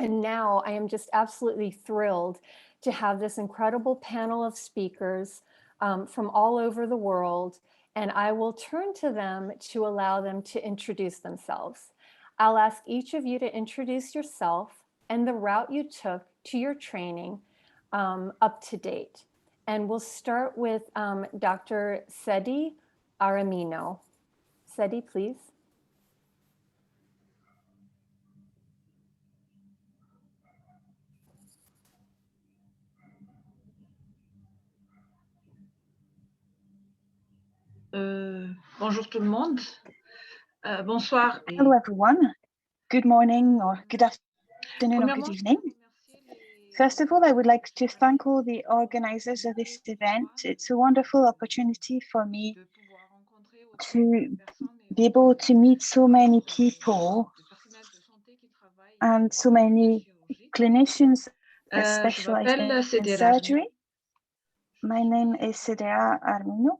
And now I am just absolutely thrilled to have this incredible panel of speakers from all over the world, and I will turn to them to allow them to introduce themselves. I'll ask each of you to introduce yourself and the route you took to your training up to date. And we'll start with Dr. Sedi Arimino. Sedi, please. Bonjour tout le monde. Bonsoir. Hello everyone. Good morning or good afternoon or good evening. First of all, I would like to thank all the organizers of this event. It's a wonderful opportunity for me to be able to meet so many people and so many clinicians specialized in surgery. My name is Sedera Arimino.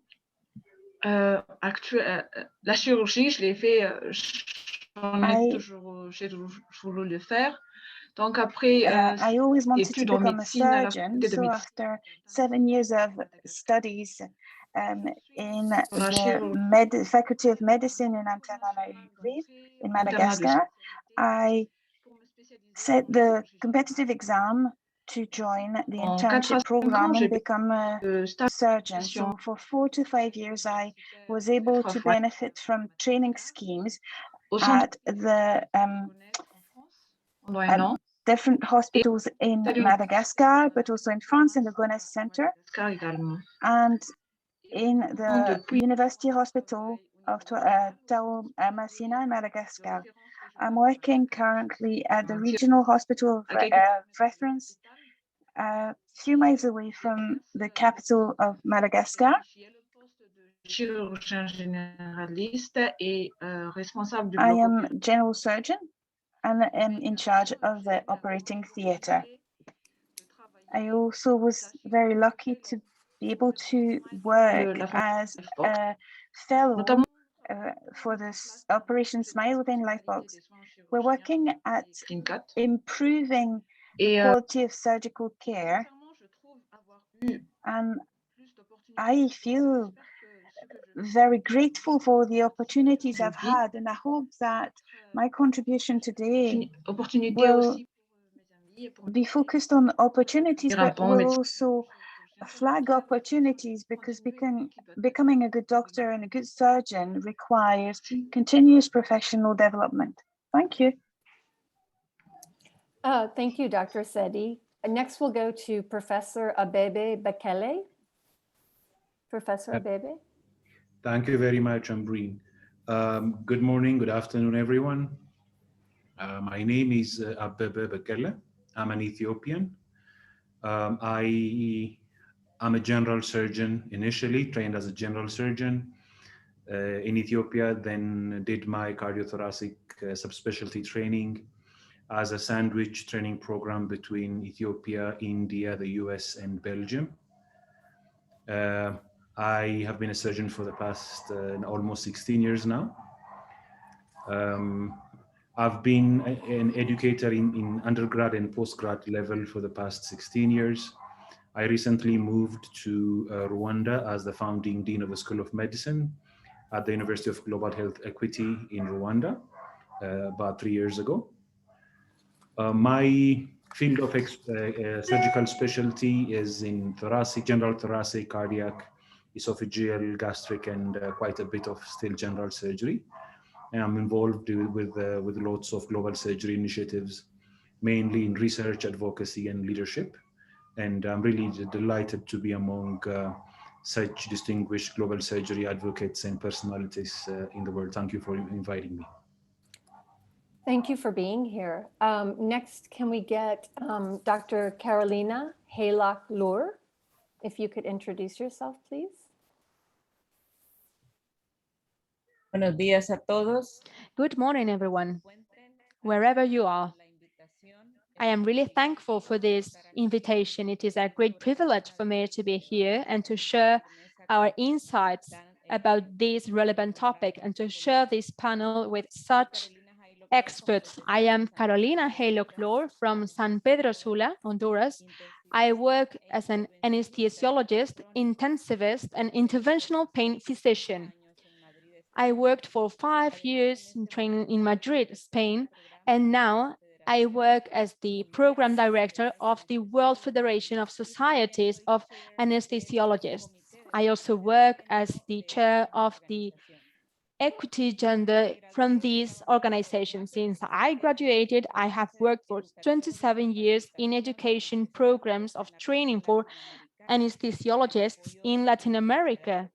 La chirurgie, je l'ai fait, j'ai toujours voulu le faire. Donc après, I always wanted to become a surgeon, so after 7 years of studies in the Faculty of Medicine in Antananarivo in Madagascar, I set the competitive exam to join the internship program and become a surgeon. So for 4 to 5 years, I was able to benefit from training schemes at the different hospitals in Madagascar, but also in France in the Gonesse Center and in the University Hospital of Masina in Madagascar. I'm working currently at the Regional Hospital of Reference, a few miles away from the capital of Madagascar. I am general surgeon and am in charge of the operating theatre. I also was very lucky to be able to work as a fellow for this Operation Smile within Lifebox. We're working at improving quality of surgical care, and I feel very grateful for the opportunities I've had, and I hope that my contribution today will be focused on opportunities, but will also flag opportunities, because becoming a good doctor and a good surgeon requires continuous professional development. Thank you. Thank you, Dr. Sedi. Next, we'll go to Professor Abebe Bekele. Professor Abebe. Thank you very much, Ambereen. Good morning, good afternoon, everyone. My name is Abebe Bekele. I'm an Ethiopian. I'm a general surgeon initially, trained as a general surgeon in Ethiopia, then did my cardiothoracic subspecialty training as a sandwich training program between Ethiopia, India, the US, and Belgium. I have been a surgeon for the past almost 16 years now. I've been an educator in undergrad and postgrad level for the past 16 years. I recently moved to Rwanda as the founding dean of the School of Medicine at the University of Global Health Equity in Rwanda about 3 years ago. My field of surgical specialty is in thoracic, general thoracic, cardiac, esophageal, gastric, and quite a bit of still general surgery. And I'm involved with lots of global surgery initiatives, mainly in research, advocacy, and leadership. And I'm really delighted to be among such distinguished global surgery advocates and personalities in the world. Thank you for inviting me. Thank you for being here. Next, can we get Dr. Carolina Haylock-Loor? If you could introduce yourself, please. Buenos días a todos. Good morning, everyone, wherever you are. I am really thankful for this invitation. It is a great privilege for me to be here and to share our insights about this relevant topic and to share this panel with such experts. I am Carolina Haylock-Loor from San Pedro Sula, Honduras. I work as an anesthesiologist, intensivist, and interventional pain physician. I worked for 5 years in training in Madrid, Spain, and now I work as the program director of the World Federation of Societies of Anesthesiologists. I also work as the chair of the equity gender from these organizations. Since I graduated, I have worked for 27 years in education programs of training for anesthesiologists in Latin America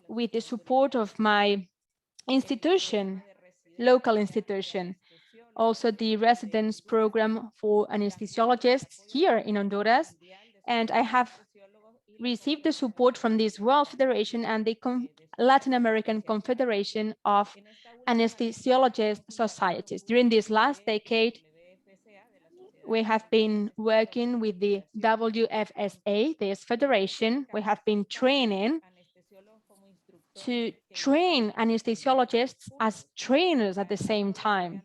with the support of my institution, local institution, also the residence program for anesthesiologists here in Honduras. And I have received the support from this World Federation and the Latin American Confederation of Anesthesiologist Societies. During this last decade, we have been working with the WFSA, this federation. We have been training to train anesthesiologists as trainers at the same time.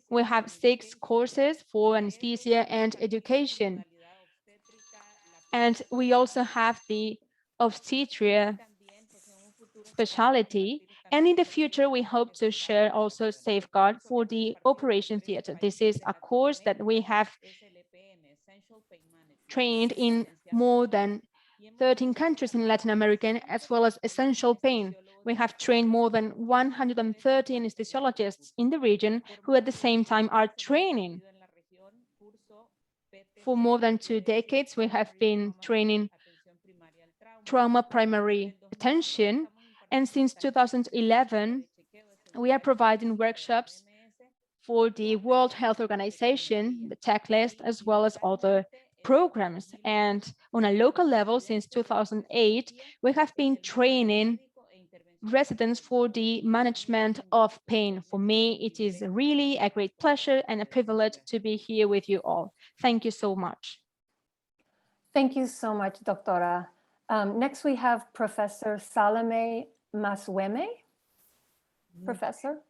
We have 6 courses for anesthesia and education. And we also have the obstetricia specialty. And in the future, we hope to share also safeguard for the operation theater. This is a course that we have trained in more than 13 countries in Latin America, as well as essential pain. We have trained more than 130 anesthesiologists in the region who at the same time are training. For more than 2 decades, we have been training trauma primary attention, and since 2011, we are providing workshops for the World Health Organization, the checklist, as well as other programs. And on a local level, since 2008, we have been training residents for the management of pain. For me, it is really a great pleasure and a privilege to be here with you all. Thank you so much. Thank you so much, Doctora. Next, we have Professor Salome Maswime. Professor.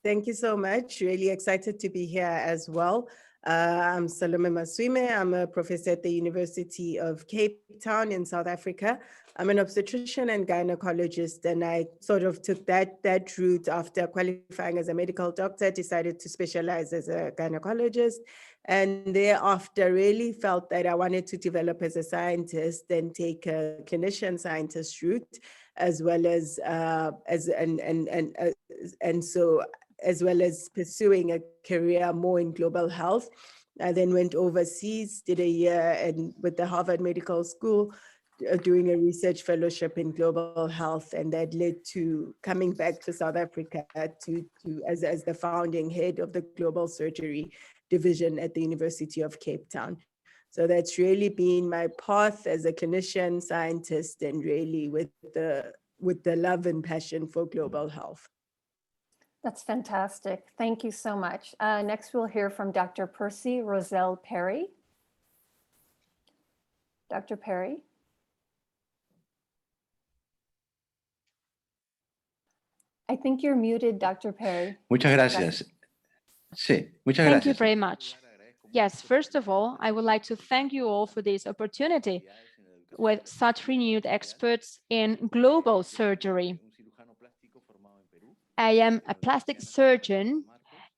Thank you so much. Really excited to be here as well. I'm Salome Maswime. I'm a professor at the University of Cape Town in South Africa. I'm an obstetrician and gynecologist, and I sort of took that route after qualifying as a medical doctor, decided to specialize as a gynecologist, and thereafter really felt that I wanted to develop as a scientist and take a clinician scientist route, as well as pursuing a career more in global health. I then went overseas, did a year with the Harvard Medical School, doing a research fellowship in global health, and that led to coming back to South Africa as the founding head of the global surgery division at the University of Cape Town. So that's really been my path as a clinician, scientist, and really with the love and passion for global health. That's fantastic. Thank you so much. Next, we'll hear from Dr. Percy Rossell Perry. Dr. Perry. I think you're muted, Dr. Perry. Muchas gracias. Sí, muchas gracias. Thank you very much. Yes, first of all, I would like to thank you all for this opportunity with such renewed experts in global surgery. I am a plastic surgeon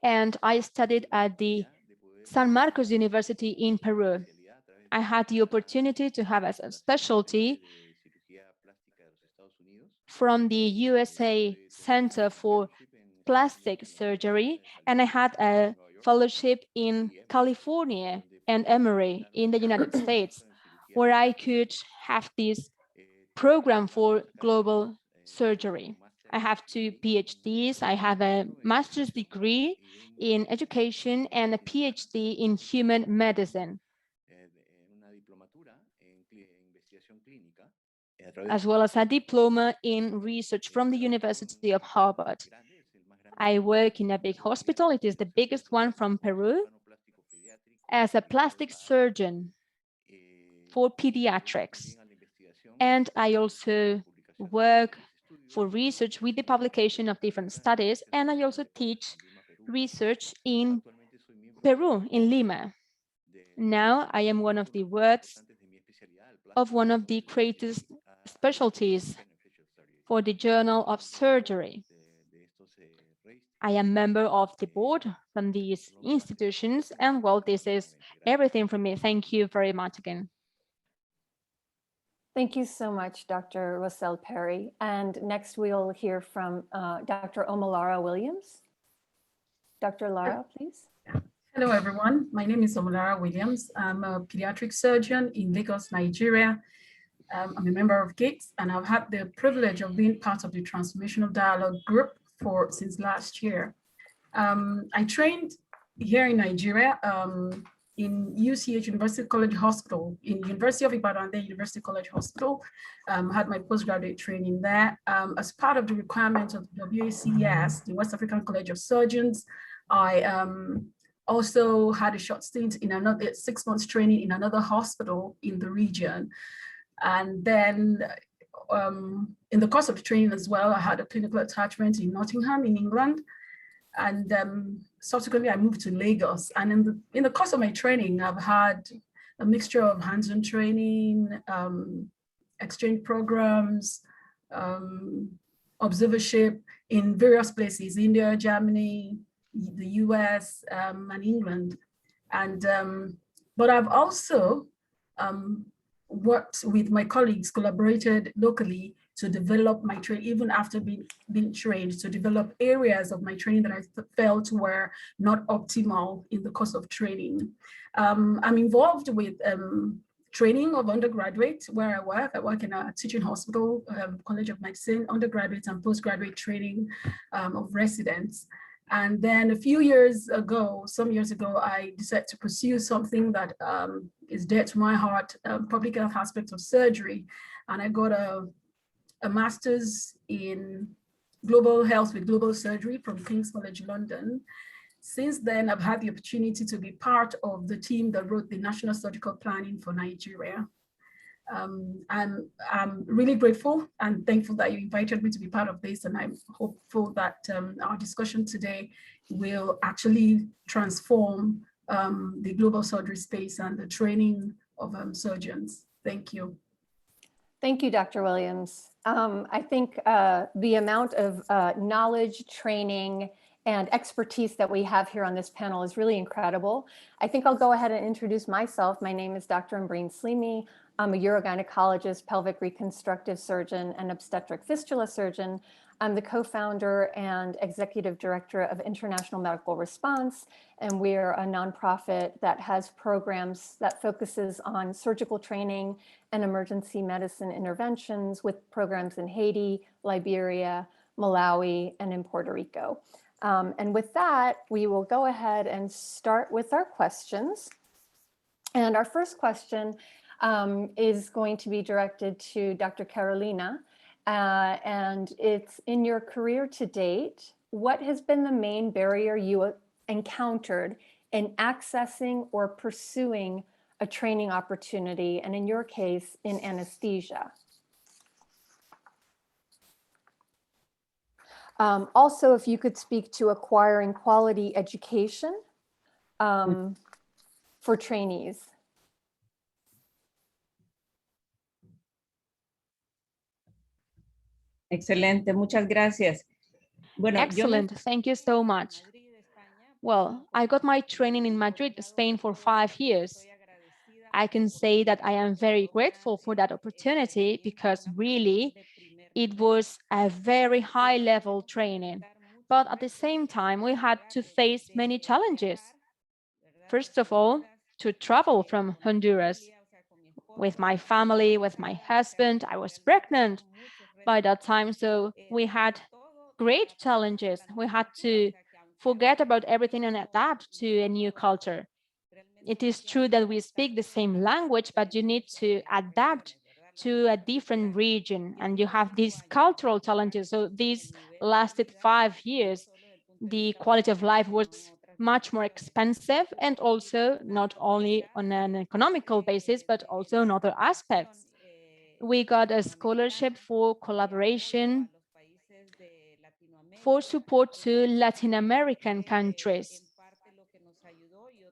and I studied at the San Marcos University in Peru. I had the opportunity to have as a specialty from the USA Center for Plastic Surgery, and I had a fellowship in California and Emory in the United States, where I could have this program for global surgery. I have 2 PhDs. I have a master's degree in education and a PhD in human medicine, as well as a diploma in research from the University of Harvard. I work in a big hospital. It is the biggest one from Peru, as a plastic surgeon for pediatrics. And I also work for research with the publication of different studies, and I also teach research in Peru, in Lima. Now I am one of the works of one of the greatest specialties for the Journal of Surgery. I am member of the board from these institutions, and well, this is everything from me. Thank you very much again. Thank you so much, Dr. Rossell Perry. And next we'll hear from Dr. Omolara Williams. Dr. Lara, please. Hello, everyone. My name is Omolara Williams. I'm a pediatric surgeon in Lagos, Nigeria. I'm a member of GATES, and I've had the privilege of being part of the Transformational Dialogue group since last year. I trained here in Nigeria in UCH University College Hospital, in University of Ibadan, and then University College Hospital. Had my postgraduate training there. As part of the requirements of WACS, the West African College of Surgeons, I also had a short stint in another 6 months training in another hospital in the region. And then in the course of the training as well, I had a clinical attachment in Nottingham in England. And subsequently, I moved to Lagos. And in the course of my training, I've had a mixture of hands-on training, exchange programs, observership in various places, India, Germany, the US, and England. And but I've also worked with my colleagues, collaborated locally to develop my training, even after being trained, to develop areas of my training that I felt were not optimal in the course of training. I'm involved with training of undergraduates where I work. I work in a teaching hospital, College of Medicine, undergraduate and postgraduate training of residents. And then a few years ago, some years ago, I decided to pursue something that is dear to my heart, public health aspects of surgery. And I got a master's in global health with global surgery from King's College London. Since then, I've had the opportunity to be part of the team that wrote the National Surgical Planning for Nigeria. I'm really grateful and thankful that you invited me to be part of this, and I'm hopeful that our discussion today will actually transform the global surgery space and the training of surgeons. Thank you. Thank you, Dr. Williams. I think the amount of knowledge, training, and expertise that we have here on this panel is really incredible. I think I'll go ahead and introduce myself. My name is Dr. Ambereen Sleemi. I'm a urogynecologist, pelvic reconstructive surgeon, and obstetric fistula surgeon. I'm the co-founder and executive director of International Medical Response, and we're a nonprofit that has programs that focuses on surgical training and emergency medicine interventions with programs in Haiti, Liberia, Malawi, and in Puerto Rico. And with that, we will go ahead and start with our questions. And our first question is going to be directed to Dr. Carolina. And it's, in your career to date, what has been the main barrier you encountered in accessing or pursuing a training opportunity, and in your case, in anesthesia? Also, if you could speak to acquiring quality education for trainees. Excelente, muchas gracias. Bueno, Excellent, thank you so much. Well, I got my training in Madrid, Spain for 5 years. I can say that I am very grateful for that opportunity because really it was a very high level training. But at the same time, we had to face many challenges. First of all, to travel from Honduras with my family, with my husband. I was pregnant by that time, so we had great challenges. We had to forget about everything and adapt to a new culture. It is true that we speak the same language, but you need to adapt to a different region, and you have these cultural challenges. So these lasted 5 years. The quality of life was much more expensive, and also not only on an economical basis, but also in other aspects. We got a scholarship for collaboration for support to Latin American countries.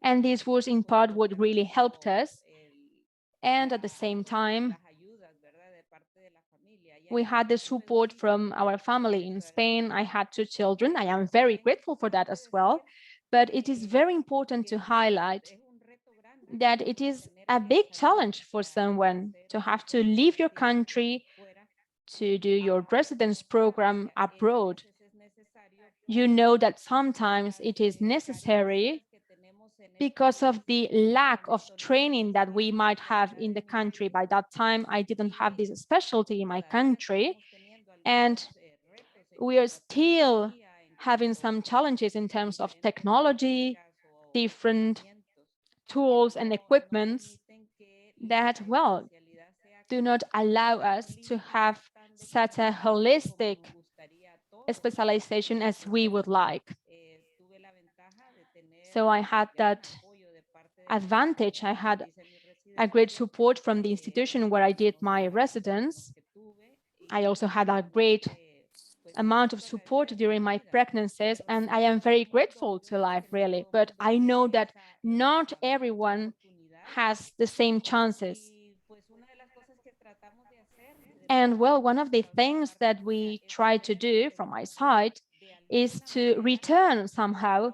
And this was in part what really helped us. And at the same time, we had the support from our family in Spain. I had 2 children. I am very grateful for that as well. But it is very important to highlight that it is a big challenge for someone to have to leave your country to do your residence program abroad. You know that sometimes it is necessary because of the lack of training that we might have in the country. By that time, I didn't have this specialty in my country, and we are still having some challenges in terms of technology, different tools and equipments that, well, do not allow us to have such a holistic specialization as we would like. So I had that advantage. I had a great support from the institution where I did my residence. I also had a great amount of support during my pregnancies, and I am very grateful to life, really. But I know that not everyone has the same chances. And well, one of the things that we try to do from my side is to return somehow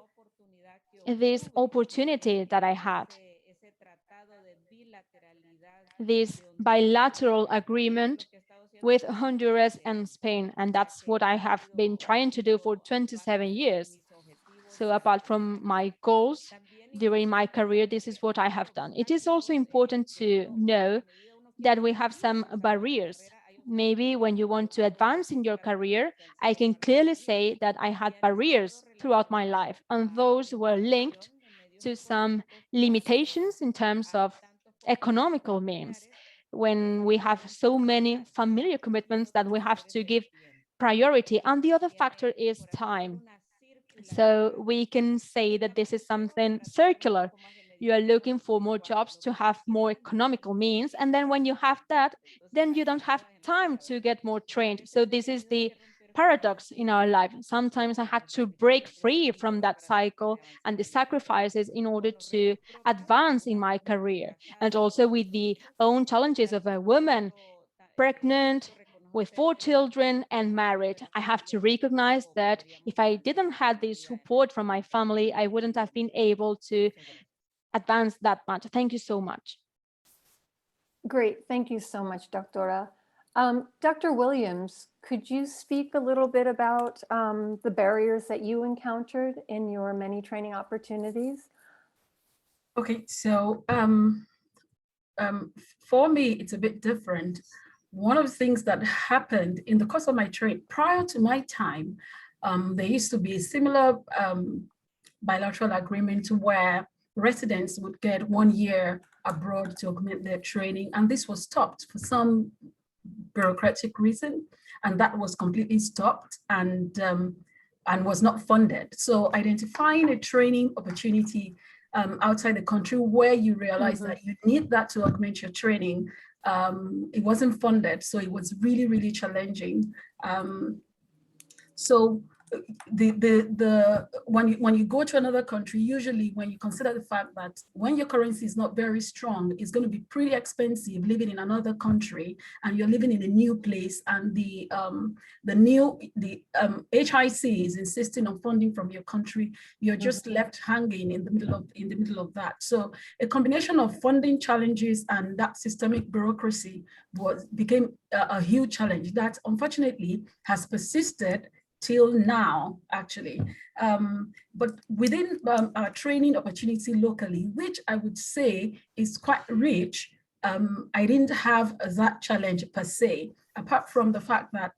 this opportunity that I had, this bilateral agreement with Honduras and Spain. And that's what I have been trying to do for 27 years. So apart from my goals during my career, this is what I have done. It is also important to know that we have some barriers. Maybe when you want to advance in your career, I can clearly say that I had barriers throughout my life, and those were linked to some limitations in terms of economical means. When we have so many familiar commitments that we have to give priority, and the other factor is time. So we can say that this is something circular. You are looking for more jobs to have more economical means, and then when you have that, then you don't have time to get more trained. So this is the paradox in our life. Sometimes I had to break free from that cycle and the sacrifices in order to advance in my career, and also with the own challenges of a woman, pregnant, with 4 children and married. I have to recognize that if I didn't have the support from my family, I wouldn't have been able to advance that much. Thank you so much. Great, thank you so much, Doctora. Dr. Williams, could you speak a little bit about the barriers that you encountered in your many training opportunities? Okay, so for me, it's a bit different. One of the things that happened in the course of my training, prior to my time, there used to be a similar bilateral agreement where residents would get 1 year abroad to augment their training, and this was stopped for some bureaucratic reason, and that was completely stopped and was not funded. So identifying a training opportunity outside the country where you realize that you need that to augment your training, it wasn't funded, so it was really, really challenging. So when you go to another country, usually when you consider the fact that when your currency is not very strong, it's going to be pretty expensive living in another country, and you're living in a new place, and the HIC is insisting on funding from your country, you're just left hanging in the middle of that. So a combination of funding challenges and that systemic bureaucracy became a huge challenge that unfortunately has persisted till now, actually. But within our training opportunity locally, which I would say is quite rich, I didn't have that challenge per se, apart from the fact that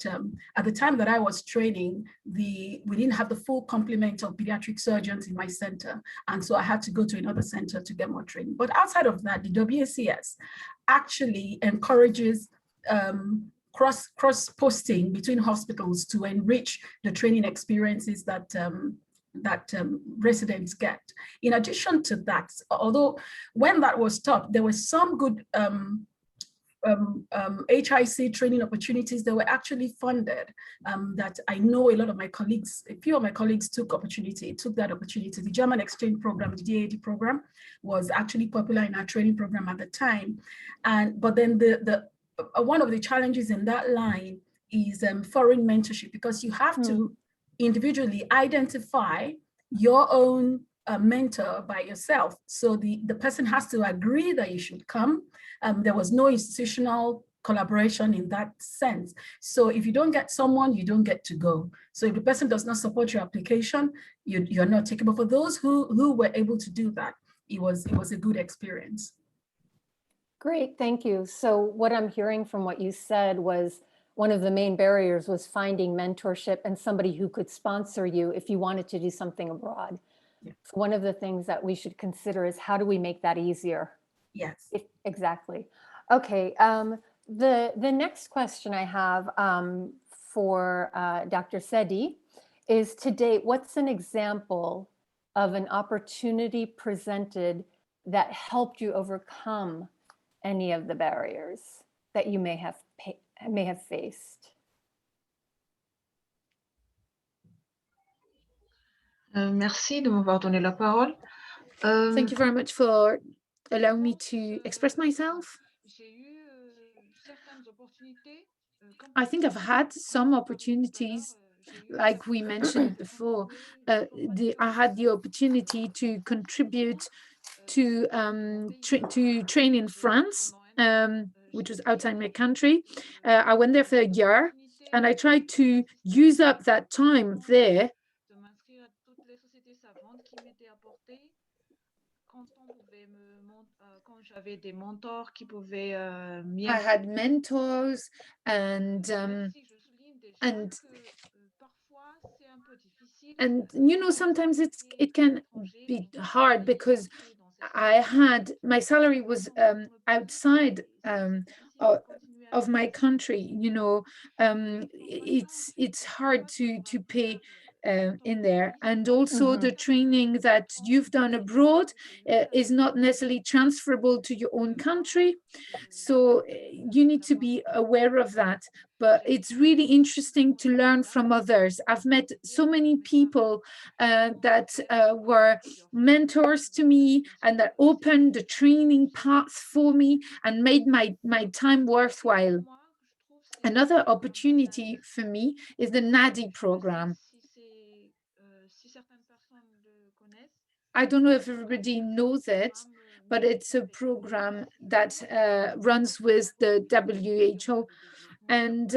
at the time that I was training, we didn't have the full complement of pediatric surgeons in my center. And so I had to go to another center to get more training. But outside of that, the WACS actually encourages cross-posting between hospitals to enrich the training experiences that residents get. In addition to that, although when that was stopped, there was some good HIC training opportunities that were actually funded, that I know a lot of my colleagues, a few of my colleagues took that opportunity. The German exchange program, the DAD program, was actually popular in our training program at the time. But then one of the challenges in that line is foreign mentorship, because you have to individually identify your own mentor by yourself. So the person has to agree that you should come. There was no institutional collaboration in that sense. So if you don't get someone, you don't get to go. So if the person does not support your application, you're not taken. But for those who were able to do that, it was a good experience. Great, thank you. So what I'm hearing from what you said was one of the main barriers was finding mentorship and somebody who could sponsor you if you wanted to do something abroad. Yeah. So one of the things that we should consider is how do we make that easier? Yes. Exactly. Okay, the next question I have for Dr. Sedi is, to date, what's an example of an opportunity presented that helped you overcome any of the barriers that you may have faced? Merci de m'avoir donné la parole. Thank you very much for allowing me to express myself. I think I've had some opportunities, like we mentioned before. I had the opportunity to contribute to train in France, which was outside my country. I went there for a year, and I tried to use up that time there. I had mentors, and you know, sometimes it can be hard because my salary was outside of my country. You know, it's hard to pay in there, and also the training that you've done abroad is not necessarily transferable to your own country, so you need to be aware of that. But it's really interesting to learn from others. I've met so many people that were mentors to me, and that opened the training path for me and made my time worthwhile. Another opportunity for me is the NADI program. I don't know if everybody knows it, but it's a program that runs with the WHO, and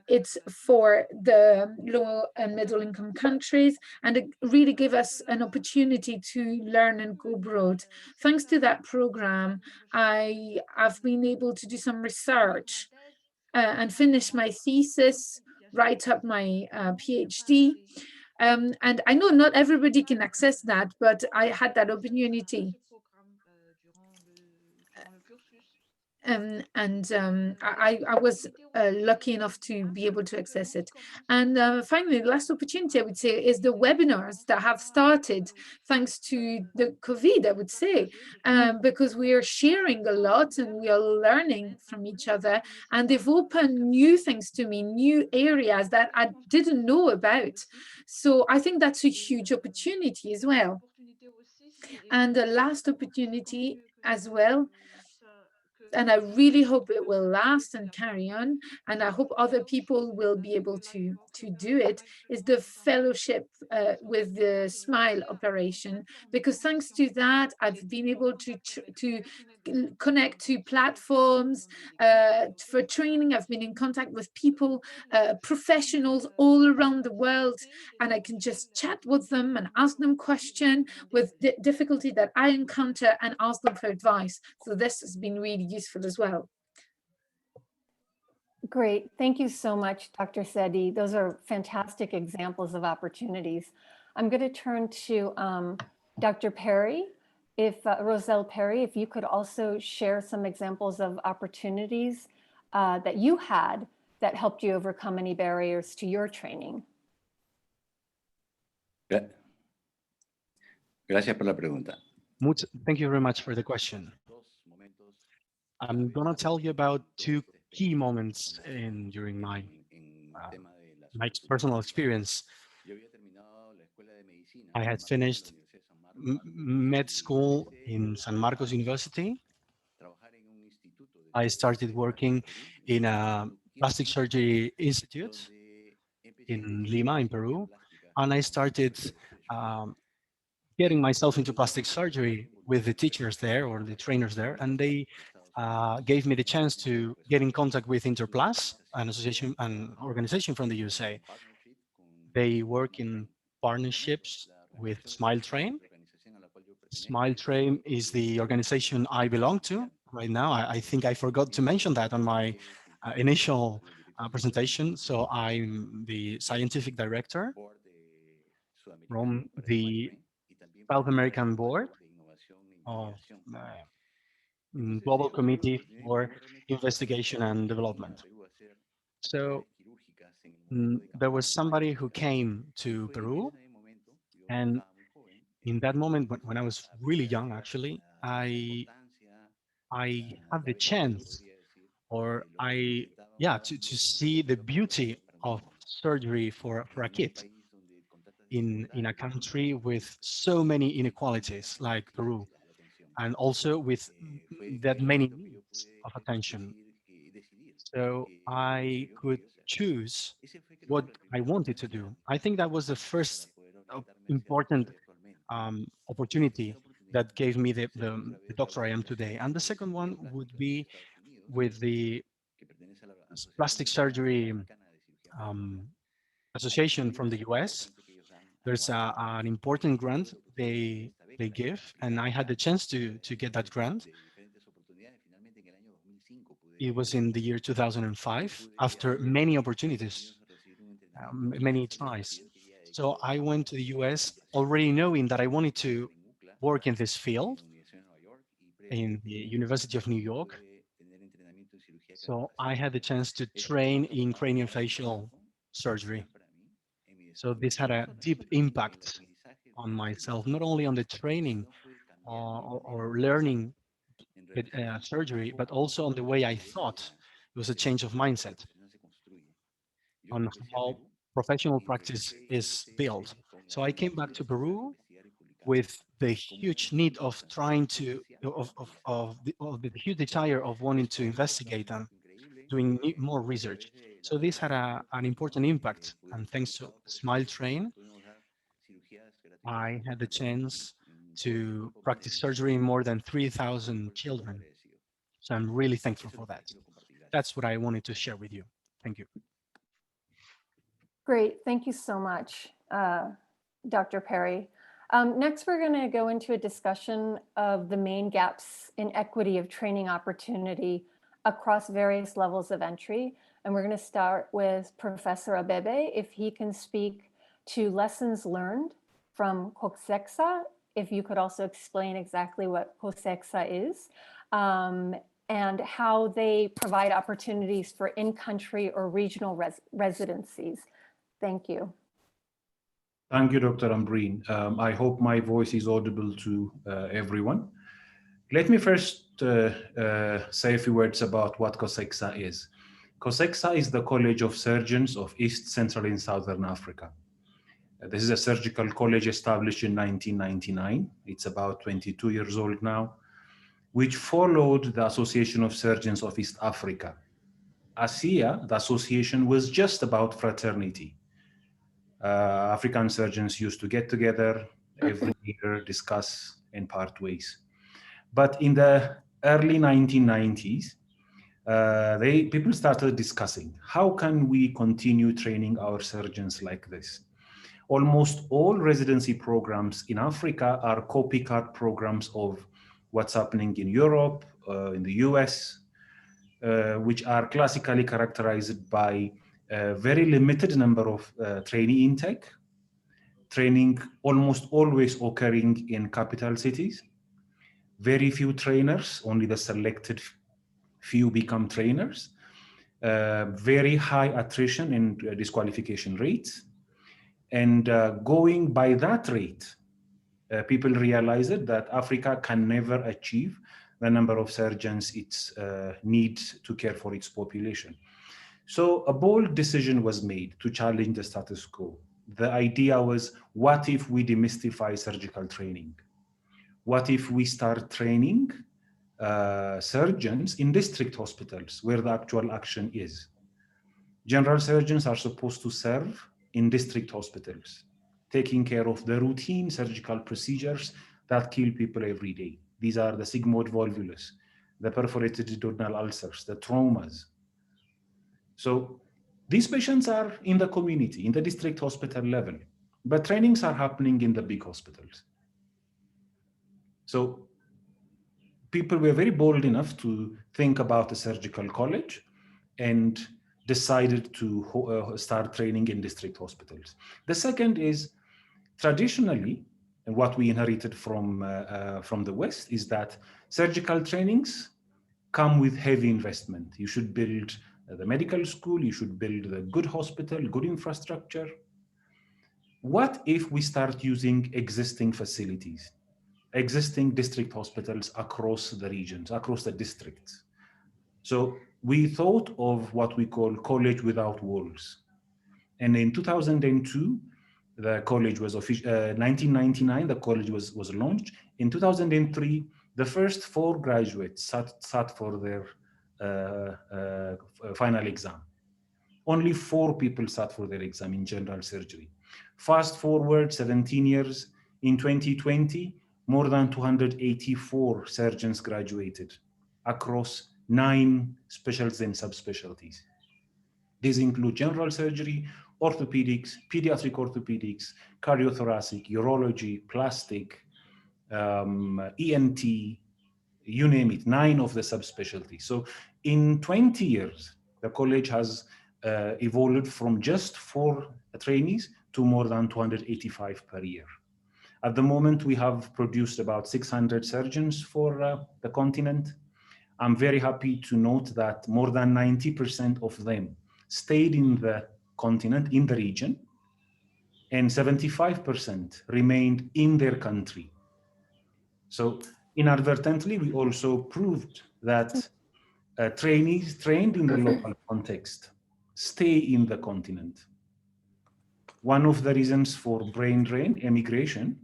it's for the low and middle income countries, and it really gave us an opportunity to learn and go abroad. Thanks to that program, I've been able to do some research and finish my thesis, write up my PhD. And I know not everybody can access that, but I had that opportunity. I was lucky enough to be able to access it. And finally, the last opportunity I would say is the webinars that have started thanks to the COVID, I would say, because we are sharing a lot and we are learning from each other, and they've opened new things to me, new areas that I didn't know about. So I think that's a huge opportunity as well. And the last opportunity as well, and I really hope it will last and carry on, and I hope other people will be able to do it, is the fellowship with the SMILE operation, because thanks to that, I've been able to connect to platforms for training. I've been in contact with people, professionals all around the world, and I can just chat with them and ask them questions with the difficulty that I encounter and ask them for advice. So this has been really useful as well. Great, thank you so much, Dr. Sedi. Those are fantastic examples of opportunities. I'm going to turn to Dr. Perry. If Rossell Perry, if you could also share some examples of opportunities that you had that helped you overcome any barriers to your training. Gracias por la pregunta. Thank you very much for the question. I'm going to tell you about two key moments during my personal experience. I had finished med school in San Marcos University. I started working in a plastic surgery institute in Lima, in Peru, and I started getting myself into plastic surgery with the teachers there or the trainers there, and they gave me the chance to get in contact with Interplas, an association, an organization from the USA. They work in partnerships with Smile Train. Smile Train is the organization I belong to right now. I think I forgot to mention that on my initial presentation. So I'm the scientific director from the South American Board of Global Committee for Investigation and Development. So there was somebody who came to Peru, and in that moment, when I was really young, actually, I had the chance, or to see the beauty of surgery for a kid in a country with so many inequalities like Peru, and also with that many needs of attention. So I could choose what I wanted to do. I think that was the first important opportunity that gave me the doctor I am today. And the second one would be with the plastic surgery association from the US. There's an important grant they give, and I had the chance to get that grant. It was in the year 2005, after many opportunities, many tries. So I went to the US already knowing that I wanted to work in this field in the University of New York. So I had the chance to train in craniofacial surgery. So this had a deep impact on myself, not only on the training or learning surgery, but also on the way I thought. It was a change of mindset on how professional practice is built. So I came back to Peru with the huge need of trying to, of the huge desire of wanting to investigate and doing more research. So this had an important impact, and thanks to Smile Train, I had the chance to practice surgery in more than 3,000 children. So I'm really thankful for that. That's what I wanted to share with you. Thank you. Great, thank you so much, Dr. Perry. Next, we're going to go into a discussion of the main gaps in equity of training opportunity across various levels of entry. And we're going to start with Professor Abebe, if he can speak to lessons learned from COSEXA, if you could also explain exactly what COSEXA is, and how they provide opportunities for in-country or regional residencies. Thank you. Thank you, Dr. Ambereen. I hope my voice is audible to everyone. Let me first say a few words about what COSEXA is. COSEXA is the College of Surgeons of East, Central, and Southern Africa. This is a surgical college established in 1999. It's about 22 years old now, which followed the Association of Surgeons of East Africa. ASEA, the association, was just about fraternity. African surgeons used to get together every year, discuss, and part ways. But in the early 1990s, people started discussing, how can we continue training our surgeons like this? Almost all residency programs in Africa are copycat programs of what's happening in Europe, in the US, which are classically characterized by a very limited number of trainee intake, training almost always occurring in capital cities, very few trainers, only the selected few become trainers, very high attrition and disqualification rates. And going by that rate, people realized that Africa can never achieve the number of surgeons, its need to care for its population. So a bold decision was made to challenge the status quo. The idea was, what if we demystify surgical training? What if we start training surgeons in district hospitals where the actual action is? General surgeons are supposed to serve in district hospitals, taking care of the routine surgical procedures that kill people every day. These are the sigmoid volvulus, the perforated duodenal ulcers, the traumas. So these patients are in the community, in the district hospital level, but trainings are happening in the big hospitals. So people were very bold enough to think about a surgical college and decided to start training in district hospitals. The second is, traditionally, and what we inherited from the West is that surgical trainings come with heavy investment. You should build the medical school, you should build the good hospital, good infrastructure. What if we start using existing facilities, existing district hospitals across the regions, across the districts? So we thought of what we call college without walls. And in 2002, the college was 1999, the college was launched. In 2003, the first 4 graduates sat for their final exam. Only 4 people sat for their exam in general surgery. Fast forward 17 years, in 2020, more than 284 surgeons graduated across 9 specialties and subspecialties. These include general surgery, orthopedics, pediatric orthopedics, cardiothoracic, urology, plastic, ENT, you name it, 9 of the subspecialties. So in 20 years, the college has evolved from just 4 trainees to more than 285 per year. At the moment, we have produced about 600 surgeons for the continent. I'm very happy to note that more than 90% of them stayed in the continent, in the region, and 75% remained in their country. So inadvertently, we also proved that trainees trained in the local context stay in the continent. One of the reasons for brain drain, emigration,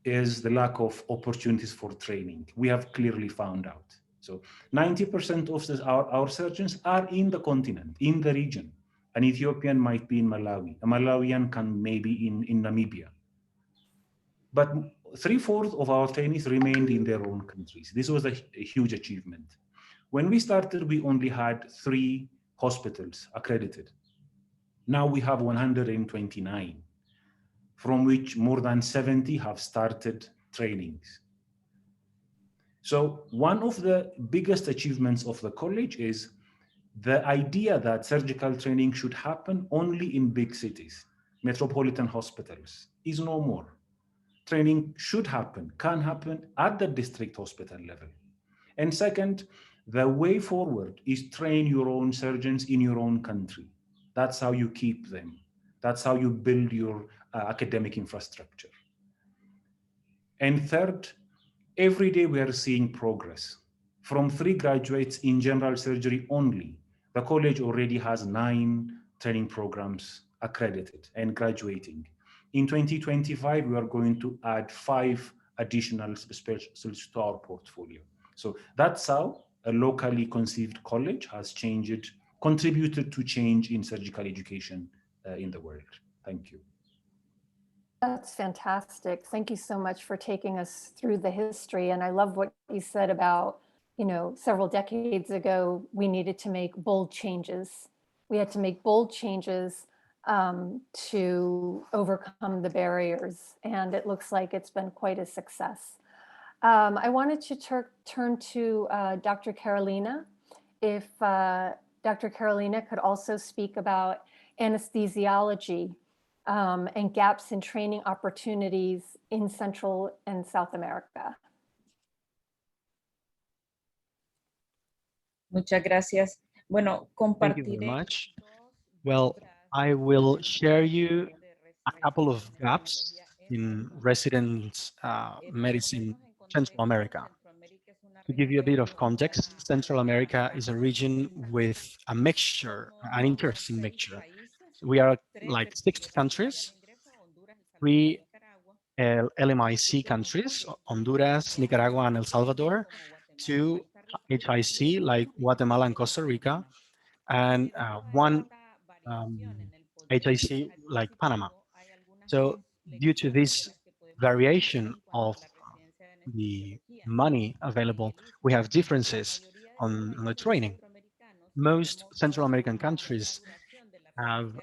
is the lack of opportunities for training. We have clearly found out. So 90% of our surgeons are in the continent, in the region. An Ethiopian might be in Malawi. A Malawian can maybe in Namibia. But 3/4 of our trainees remained in their own countries. This was a huge achievement. When we started, we only had 3 hospitals accredited. Now we have 129, from which more than 70 have started trainings. So one of the biggest achievements of the college is the idea that surgical training should happen only in big cities, metropolitan hospitals, is no more. Training should happen, can happen at the district hospital level. And second, the way forward is train your own surgeons in your own country. That's how you keep them. That's how you build your academic infrastructure. And third, every day we are seeing progress. From 3 graduates in general surgery only, the college already has 9 training programs accredited and graduating. In 2025, we are going to add 5 additional specialties to our portfolio. So that's how a locally conceived college has contributed to change in surgical education in the world. Thank you. That's fantastic. Thank you so much for taking us through the history. And I love what you said about, several decades ago, we needed to make bold changes. We had to make bold changes to overcome the barriers. And it looks like it's been quite a success. I wanted to turn to Dr. Carolina. If Dr. Carolina could also speak about anesthesiology and gaps in training opportunities in Central and South America. Muchas gracias. Bueno, Thank you very much. Well, I will share you a couple of gaps in resident medicine in Central America. To give you a bit of context, Central America is a region with a mixture, an interesting mixture. We are like 6 countries, 3 LMIC countries, Honduras, Nicaragua, and El Salvador, 2 HIC like Guatemala and Costa Rica, and 1 HIC like Panama. So due to this variation of the money available, we have differences on the training. Most Central American countries have,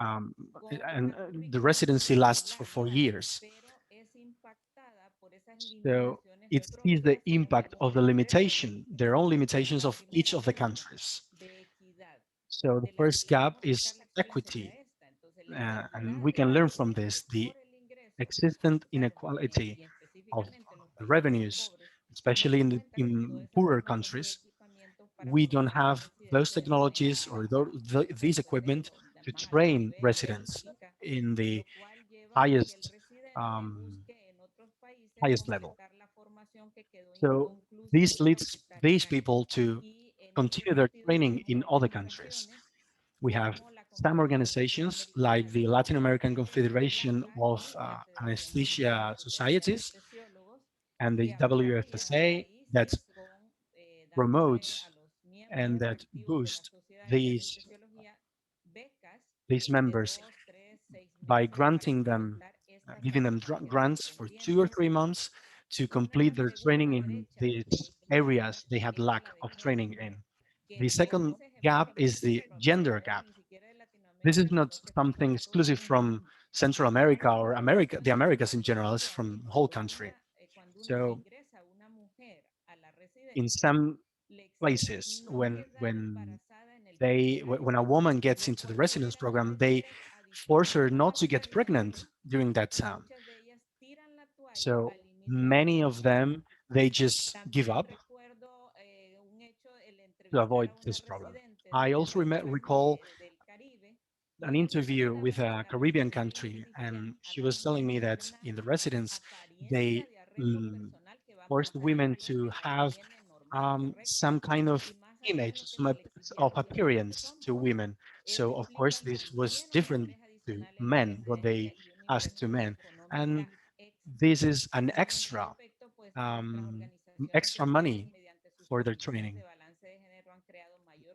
and the residency lasts for 4 years. So it sees the impact of the limitation, their own limitations of each of the countries. So the first gap is equity, and we can learn from this, the existent inequality of the revenues, especially in poorer countries. We don't have those technologies or this equipment to train residents in the highest highest level. So this leads these people to continue their training in other countries. We have some organizations like the Latin American Confederation of Anesthesia Societies and the WFSA that promotes and that boost these members by granting them, giving them grants for 2 or 3 months to complete their training in these areas they had lack of training in. The second gap is the gender gap. This is not something exclusive from Central America or America, the Americas in general, it's from the whole country. So in some places, when a woman gets into the residence program, they force her not to get pregnant during that time. So many of them, they just give up to avoid this problem. I also recall an interview with a Caribbean country, and she was telling me that in the residence, they forced women to have some kind of image, of appearance to women. So of course, this was different to men, what they asked to men. And this is an extra money for their training.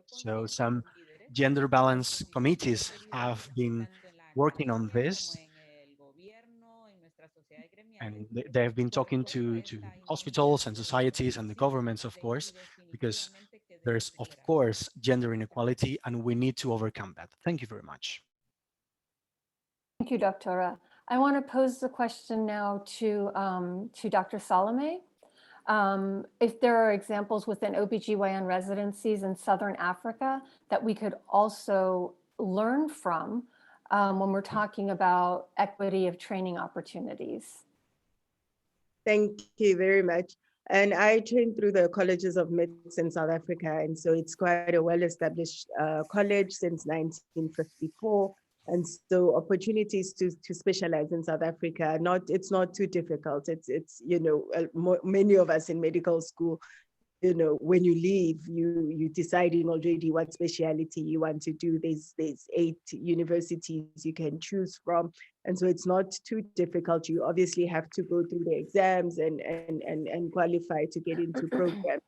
So some gender balance committees have been working on this, and they have been talking to hospitals and societies and the governments, of course, because there's, of course, gender inequality, and we need to overcome that. Thank you very much. Thank you, Doctora. I want to pose the question now to Dr. Salome. If there are examples within OBGYN residencies in Southern Africa that we could also learn from when we're talking about equity of training opportunities. Thank you very much. And I trained through the colleges of medicine in South Africa. And so it's quite a well-established college since 1954. And so opportunities to specialize in South Africa, it's not too difficult. It's many of us in medical school, when you leave, you deciding already what specialty you want to do. There's 8 universities you can choose from. And so it's not too difficult. You obviously have to go through the exams and qualify to get into programs.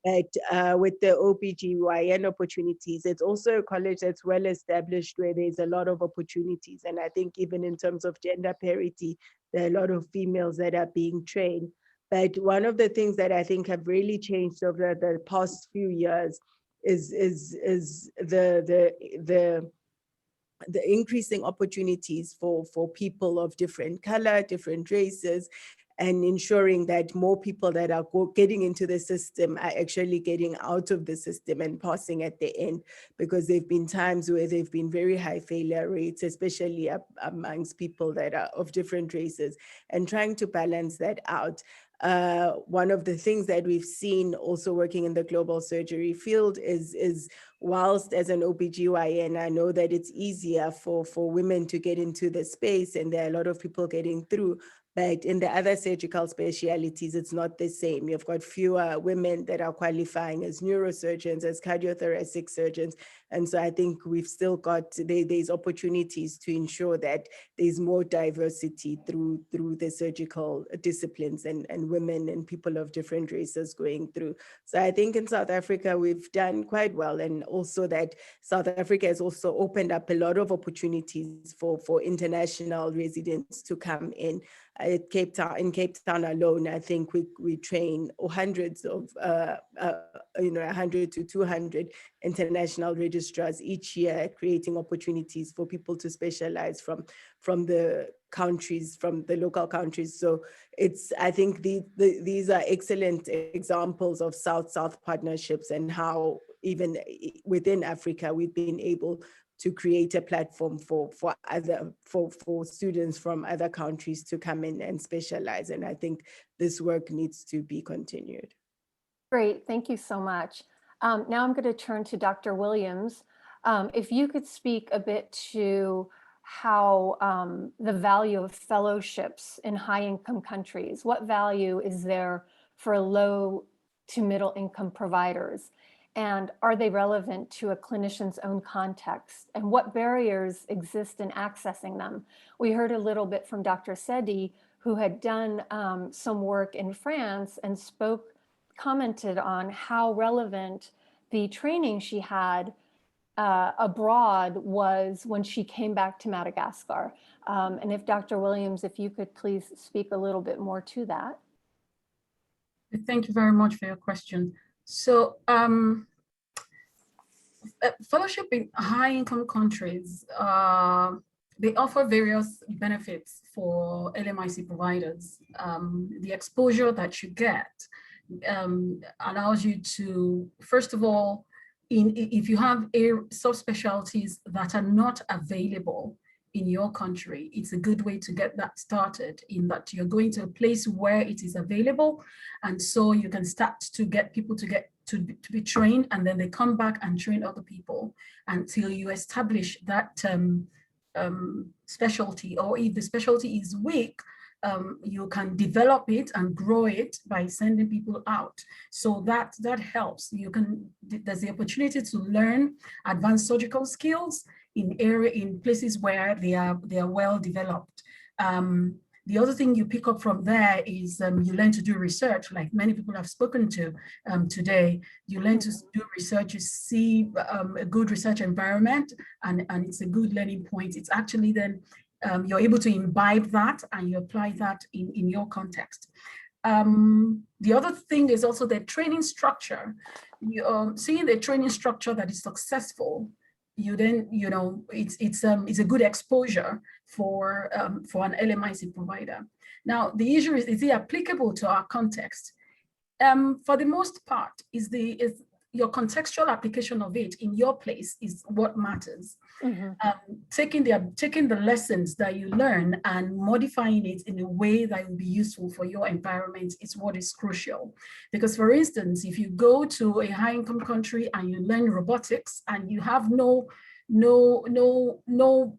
But with the OBGYN opportunities, it's also a college that's well established where there's a lot of opportunities. And I think even in terms of gender parity, there are a lot of females that are being trained. But one of the things that I think have really changed over the past few years is the increasing opportunities for people of different color, different races, and ensuring that more people that are getting into the system are actually getting out of the system and passing at the end, because there have been times where there have been very high failure rates, especially amongst people that are of different races, and trying to balance that out. One of the things that we've seen also working in the global surgery field is whilst as an OBGYN, I know that it's easier for women to get into the space, and there are a lot of people getting through. But in the other surgical specialties, it's not the same. You've got fewer women that are qualifying as neurosurgeons, as cardiothoracic surgeons. And so I think we've still got, there's opportunities to ensure that there's more diversity through the surgical disciplines and women and people of different races going through. So I think in South Africa, we've done quite well. And also that South Africa has also opened up a lot of opportunities for international residents to come in. In Cape Town alone, I think we train hundreds of, 100 to 200 international registrars each year, creating opportunities for people to specialize from the countries, from the local countries. So I think these are excellent examples of South-South partnerships, and how even within Africa, we've been able to create a platform for students from other countries to come in and specialize. And I think this work needs to be continued. Great, thank you so much. Now I'm going to turn to Dr. Williams. If you could speak a bit to how the value of fellowships in high-income countries, what value is there for low to middle income providers? And are they relevant to a clinician's own context? And what barriers exist in accessing them? We heard a little bit from Dr. Sedi, who had done some work in France and commented on how relevant the training she had abroad was when she came back to Madagascar. And if Dr. Williams, if you could please speak a little bit more to that. Thank you very much for your question. So fellowship in high-income countries, they offer various benefits for LMIC providers. The exposure that you get allows you to, first of all, if you have subspecialties that are not available in your country, it's a good way to get that started, in that you're going to a place where it is available. And so you can start to get people to be trained, and then they come back and train other people until you establish that specialty. Or if the specialty is weak, you can develop it and grow it by sending people out. So that helps. There's the opportunity to learn advanced surgical skills in places where they are well developed. The other thing you pick up from there is you learn to do research, like many people have spoken to today. You learn to do research, you see a good research environment, and it's a good learning point. It's actually then you're able to imbibe that and you apply that in your context. The other thing is also the training structure. Seeing the training structure that is successful, you then, it's a good exposure for an LMIC provider. Now, the issue is it applicable to our context? For the most part, is your contextual application of it in your place is what matters. Mm-hmm. Taking the lessons that you learn and modifying it in a way that will be useful for your environment is what is crucial. Because, for instance, if you go to a high-income country and you learn robotics and you have no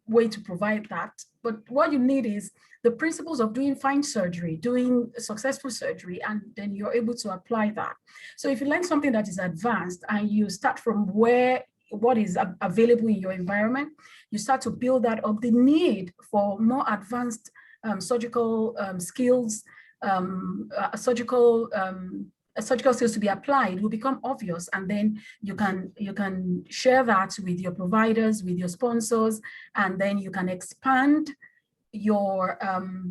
way to provide that, but what you need is the principles of doing fine surgery, doing successful surgery, and then you're able to apply that. So if you learn something that is advanced and you start from what is available in your environment, you start to build that up. The need for more advanced surgical skills, surgical skills to be applied will become obvious, and then you can share that with your providers, with your sponsors, and then you can expand your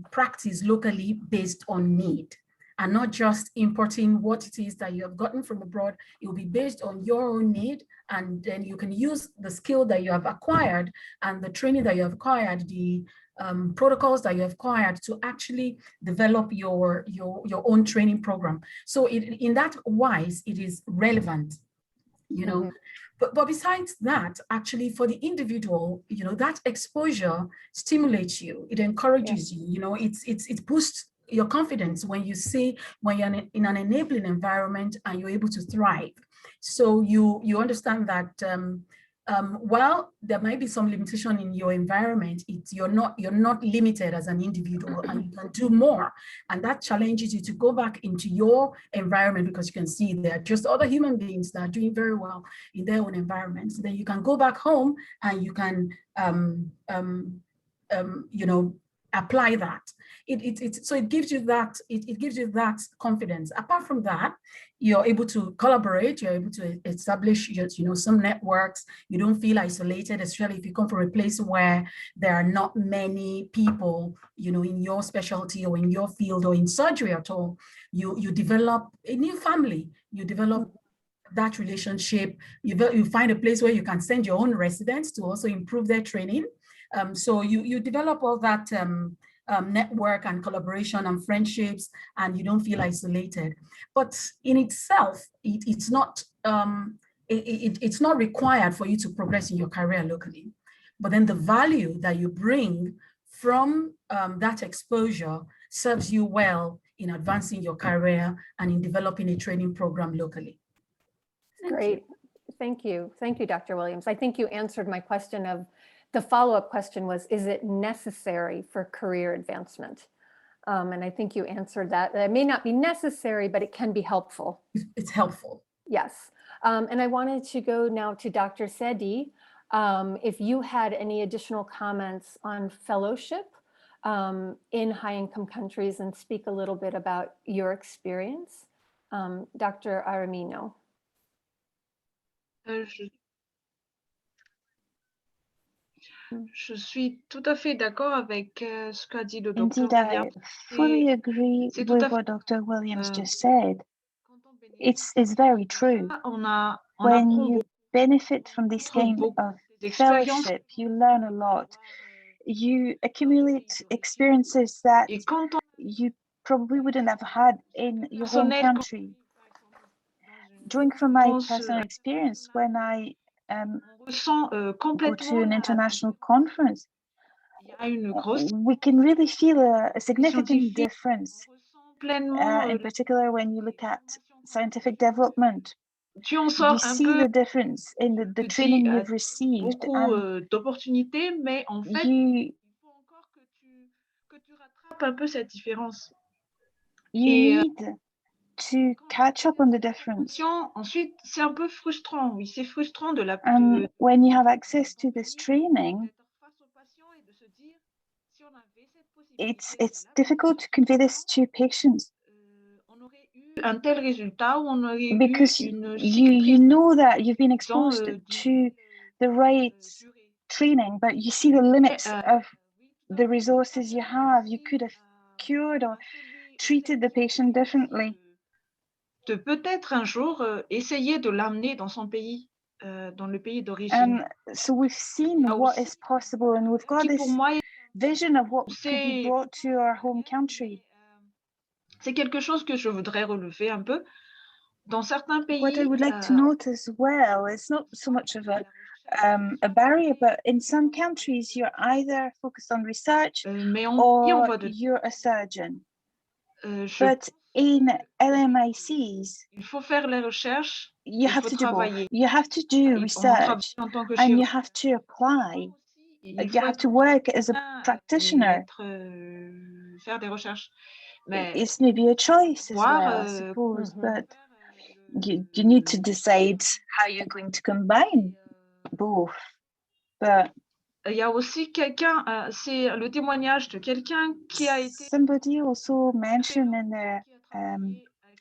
practice locally based on need, and not just importing what it is that you have gotten from abroad. It will be based on your own need, and then you can use the skill that you have acquired and the training that you have acquired, the protocols that you have acquired to actually develop your own training program. So in that wise, it is relevant, Mm-hmm. But besides that, actually for the individual, that exposure stimulates you, it encourages you, it boosts your confidence when you see, when you're in an enabling environment and you're able to thrive. So you understand that while there might be some limitation in your environment, you're not limited as an individual, and you can do more. And that challenges you to go back into your environment, because you can see there are just other human beings that are doing very well in their own environments. Then you can go back home and you can apply that. So it gives you that, it gives you that confidence. Apart from that, you're able to collaborate, you're able to establish some networks. You don't feel isolated, especially if you come from a place where there are not many people, in your specialty or in your field or in surgery at all. You develop a new family, you develop that relationship, you find a place where you can send your own residents to also improve their training. So you develop all that network and collaboration and friendships, and you don't feel isolated. But in itself, it's not required for you to progress in your career locally. But then the value that you bring from that exposure serves you well in advancing your career and in developing a training program locally. Great. Thank you. Thank you, Dr. Williams. I think you answered my question of, the follow-up question was, is it necessary for career advancement? And I think you answered that. It may not be necessary, but it can be helpful. It's helpful. Yes. And I wanted to go now to Dr. Sedi. If you had any additional comments on fellowship in high-income countries, and speak a little bit about your experience. Dr. Arimino. Je suis tout à fait d'accord avec ce qu'a dit le docteur Indeed, I Williams. fully agree with what Dr. Williams just said. It's very true. When you benefit from this kind of fellowship, you learn a lot. You accumulate experiences that you probably wouldn't have had in your home country. Drawing from my personal experience, when I go to an international conference, we can really feel a significant difference, in particular when you look at scientific development. You see the difference in the training you've received, and mais en fait, il faut encore que tu rattrapes un peu cette différence. You need to catch up on the difference. Ensuite, c'est un peu frustrant. Oui, c'est frustrant de la. And when you have access to this training, it's difficult to convey this to patients. Un tel résultat, ou on aurait because you know that you've been exposed to the right training, but you see the limits of the resources you have. You could have cured or treated the patient differently. De peut-être un jour essayer de l'amener dans son pays, dans le pays d'origine. And so we've seen what is possible, and we've got this vision of what could be brought to our home country. C'est quelque chose que je voudrais relever un peu. Dans certains pays, what I would like to note as well, it's not so much of a barrier, but in some countries you're either focused on research or you're a surgeon. But in LMICs, il faut faire les recherches, you have to do both. You have to do research and you have to apply. You have to work as a practitioner. Faire des recherches. It's maybe a choice as well, I suppose, but you need to decide how you're going to combine both. But il y a aussi quelqu'un, c'est le témoignage de quelqu'un qui a été. Somebody also mentioned in their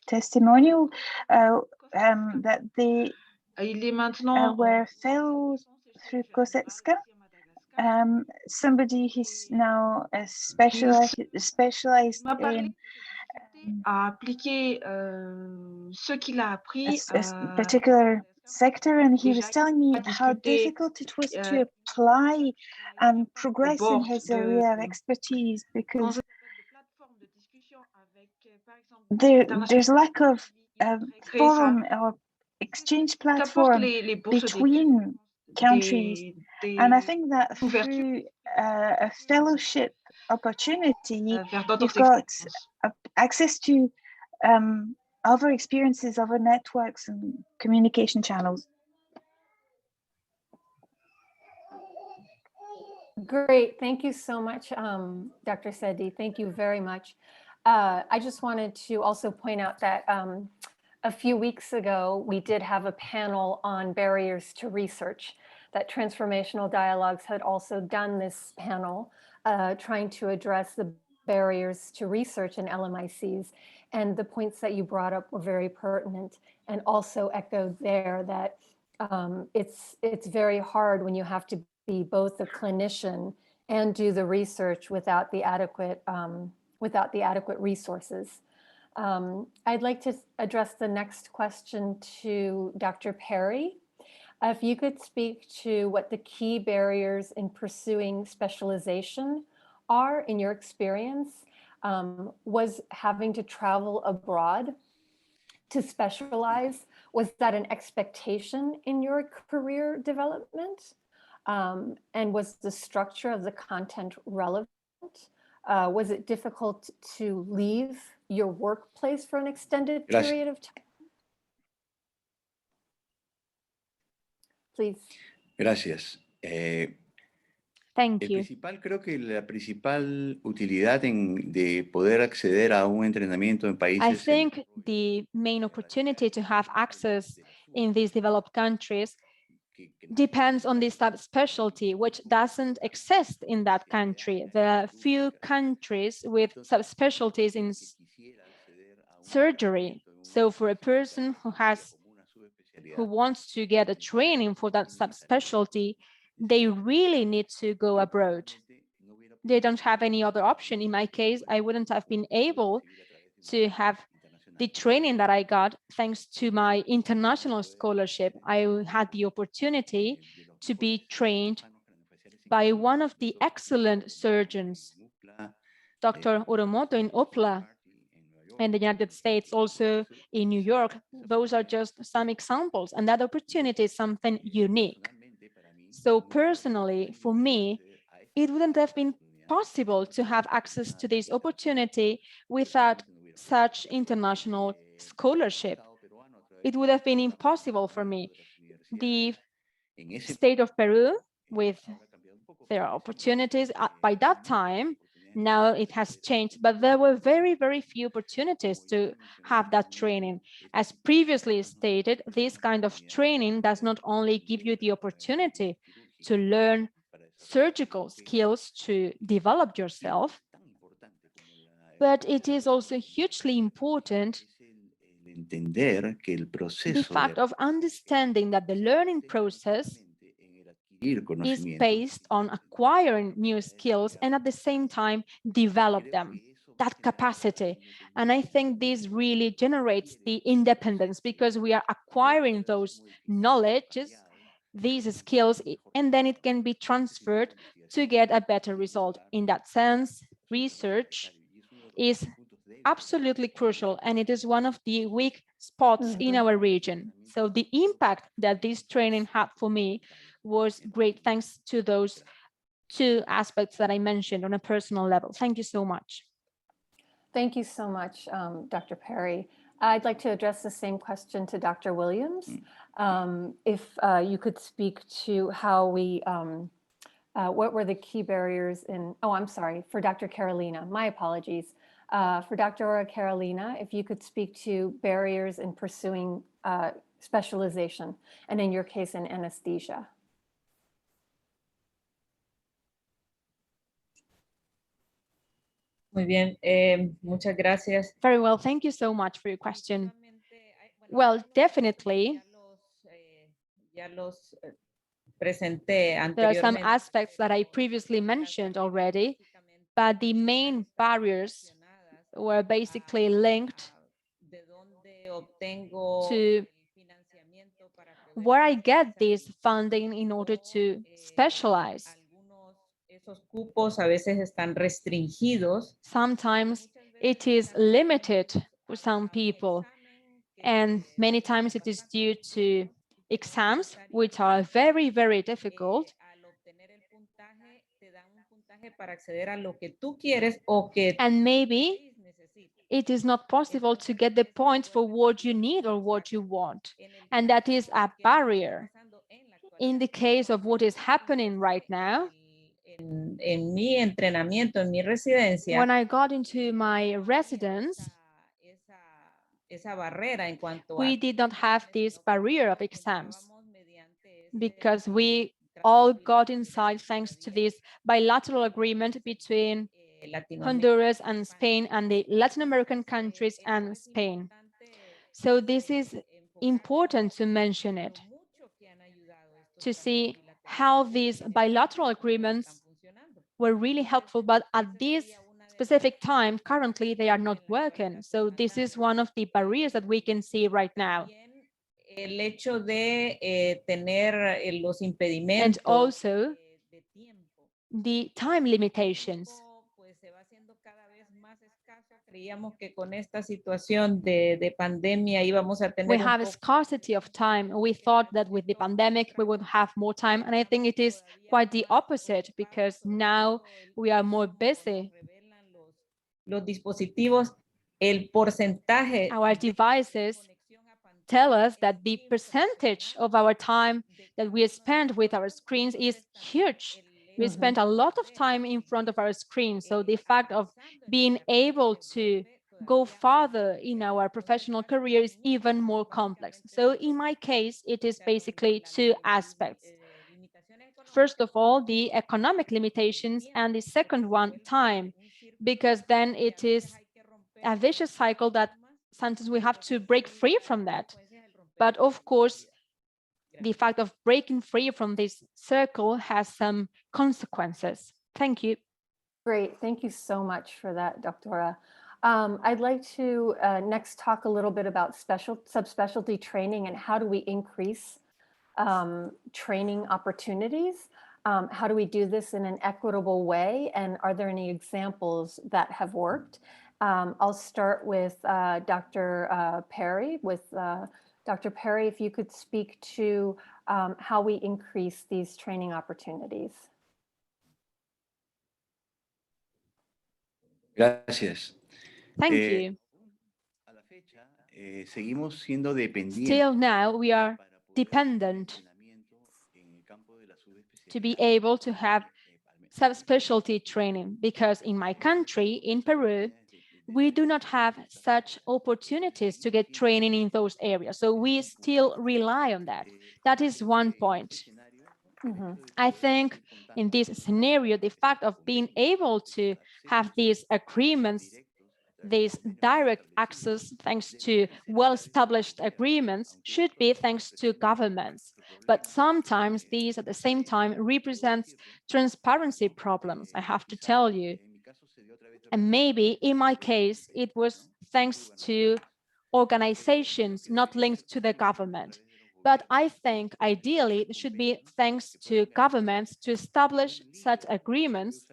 testimonial that they were fellows through COSEXCA. Somebody who's now specialized in appliquer ce qu'il a appris a particular sector, and he was telling me how difficult it was to apply and progress in his area of expertise, because there's lack of forum or exchange platform between countries. And I think that through a fellowship opportunity, vers d'autres you've got expériences. access to other experiences, other networks and communication channels. Great, thank you so much, Dr. Sedi. Thank you very much. I just wanted to also point out that a few weeks ago, we did have a panel on barriers to research. That Transformational Dialogues had also done this panel trying to address the barriers to research in LMICs. And the points that you brought up were very pertinent and also echoed there that it's very hard when you have to be both a clinician and do the research without the adequate resources. I'd like to address the next question to Dr. Perry. If you could speak to what the key barriers in pursuing specialization are in your experience. Was having to travel abroad to specialize, was that an expectation in your career development? And was the structure of the content relevant? Was it difficult to leave your workplace for an extended period of time? Please. Gracias. Thank you. Creo que la principal utilidad de poder acceder a un entrenamiento en países. I think the main opportunity to have access in these developed countries depends on the subspecialty, which doesn't exist in that country. There are few countries with subspecialties in surgery. So for a person who wants to get a training for that subspecialty, they really need to go abroad. They don't have any other option. In my case, I wouldn't have been able to have the training that I got thanks to my international scholarship. I had the opportunity to be trained by one of the excellent surgeons, Dr. Oromoto in Opla, in the United States, also in New York. Those are just some examples, and that opportunity is something unique. So personally, for me, it wouldn't have been possible to have access to this opportunity without such international scholarship. It would have been impossible for me. The state of Peru, with their opportunities by that time, now it has changed, but there were very, very few opportunities to have that training. As previously stated, this kind of training does not only give you the opportunity to learn surgical skills to develop yourself, but it is also hugely important the fact of understanding that the learning process is based on acquiring new skills and at the same time develop them, that capacity. And I think this really generates the independence because we are acquiring those knowledges, these skills, and then it can be transferred to get a better result. In that sense, research is absolutely crucial, and it is one of the weak spots in our region. So the impact that this training had for me was great, thanks to those two aspects that I mentioned on a personal level. Thank you so much. Thank you so much, Dr. Perry. I'd like to address the same question to Dr. Williams. If you could speak to how we, what were the key barriers in, oh, I'm sorry, for Dr. Carolina, my apologies. For Dr. Carolina, if you could speak to barriers in pursuing specialization, and in your case, in anesthesia. Muy bien, muchas gracias. Very well, thank you so much for your question. Well, definitely, there are some aspects that I previously mentioned already, but the main barriers were basically linked to where I get this funding in order to specialize. Sometimes it is limited for some people, and many times it is due to exams, which are very, very difficult. And maybe it is not possible to get the points for what you need or what you want. And that is a barrier. In the case of what is happening right now, when I got into my residence, we did not have this barrier of exams because we all got inside thanks to this bilateral agreement between Honduras and Spain and the Latin American countries and Spain. So this is important to mention it, to see how these bilateral agreements were really helpful, but at this specific time, currently, they are not working. So this is one of the barriers that we can see right now. And also the time limitations. We have a scarcity of time. We thought that with the pandemic, we would have more time. And I think it is quite the opposite because now we are more busy. Our devices tell us that the percentage of our time that we spend with our screens is huge. We spend a lot of time in front of our screen. So the fact of being able to go farther in our professional career is even more complex. So in my case, it is basically two aspects. First of all, the economic limitations, and the second one, time, because then it is a vicious cycle that sometimes we have to break free from that. But of course, the fact of breaking free from this circle has some consequences. Thank you. Great. Thank you so much for that, Doctora. I'd like to next talk a little bit about subspecialty training and how do we increase training opportunities. How do we do this in an equitable way? And are there any examples that have worked? I'll start with Dr. Perry. Dr. Perry, if you could speak to how we increase these training opportunities. Gracias. Thank you. Still now, we are dependent to be able to have subspecialty training because in my country, in Peru, we do not have such opportunities to get training in those areas. So we still rely on that. That is one point. I think in this scenario, the fact of being able to have these agreements, this direct access thanks to well-established agreements should be thanks to governments. But sometimes these at the same time represents transparency problems, I have to tell you. And maybe in my case, it was thanks to organizations not linked to the government. But I think ideally it should be thanks to governments to establish such agreements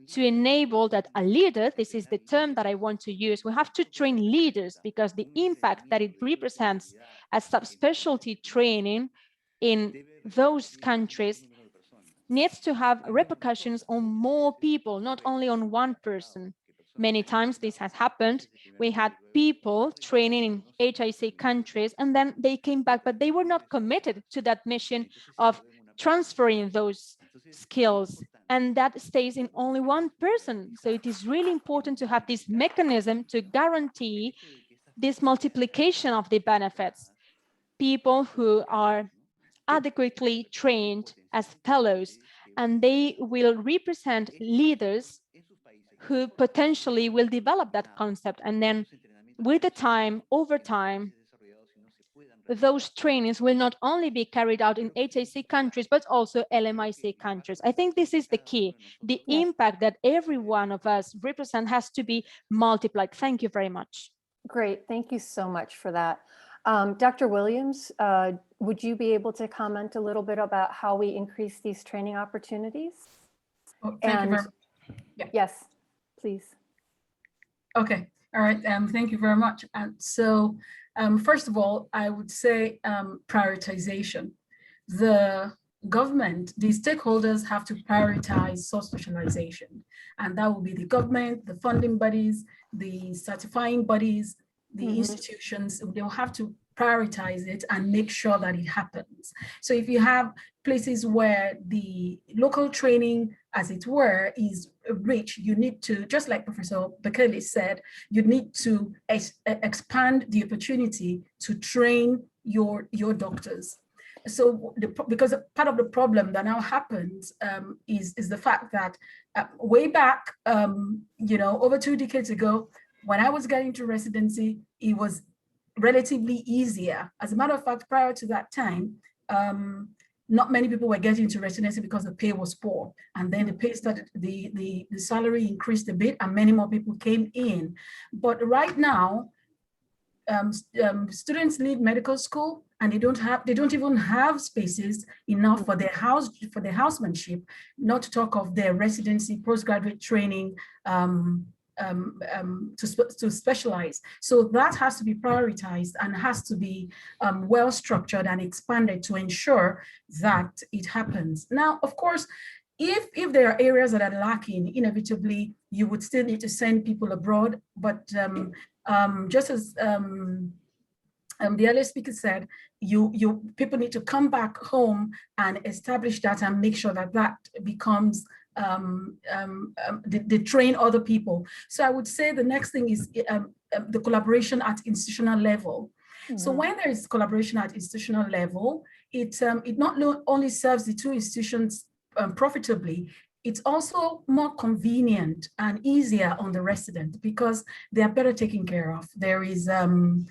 to enable that a leader, this is the term that I want to use, we have to train leaders because the impact that it represents as subspecialty training in those countries needs to have repercussions on more people, not only on one person. Many times this has happened. We had people training in HIC countries and then they came back, but they were not committed to that mission of transferring those skills. And that stays in only one person. So it is really important to have this mechanism to guarantee this multiplication of the benefits. People who are adequately trained as fellows, and they will represent leaders who potentially will develop that concept. And then with the time, over time, those trainings will not only be carried out in HIC countries, but also LMIC countries. I think this is the key. The impact that every one of us represent has to be multiplied. Thank you very much. Great. Thank you so much for that. Dr. Williams, would you be able to comment a little bit about how we increase these training opportunities? Oh, thank you very much. Yeah. Yes, please. Okay. All right. Thank you very much. And so, first of all, I would say prioritization. The government, the stakeholders have to prioritize sub-specialization. And that will be the government, the funding bodies, the certifying bodies, the institutions. They'll have to prioritize it and make sure that it happens. So if you have places where the local training, as it were, is rich, you need to, just like Professor Bekele said, you need to expand the opportunity to train your doctors. So because part of the problem that now happens is the fact that way back, over 2 decades ago, when I was getting to residency, it was relatively easier. As a matter of fact, prior to that time, not many people were getting into residency because the pay was poor. And then the pay started, the salary increased a bit and many more people came in. But right now, students leave medical school and they don't even have spaces enough for their housemanship, not to talk of their residency, postgraduate training, to specialize. So that has to be prioritized and has to be well structured and expanded to ensure that it happens. Now, of course, if there are areas that are lacking, inevitably you would still need to send people abroad. But just as the earlier speaker said, people need to come back home and establish that and make sure that that becomes they train other people. So I would say the next thing is the collaboration at institutional level. So when there is collaboration at institutional level, it not only serves the two institutions profitably, it's also more convenient and easier on the resident because they are better taken care of. There is the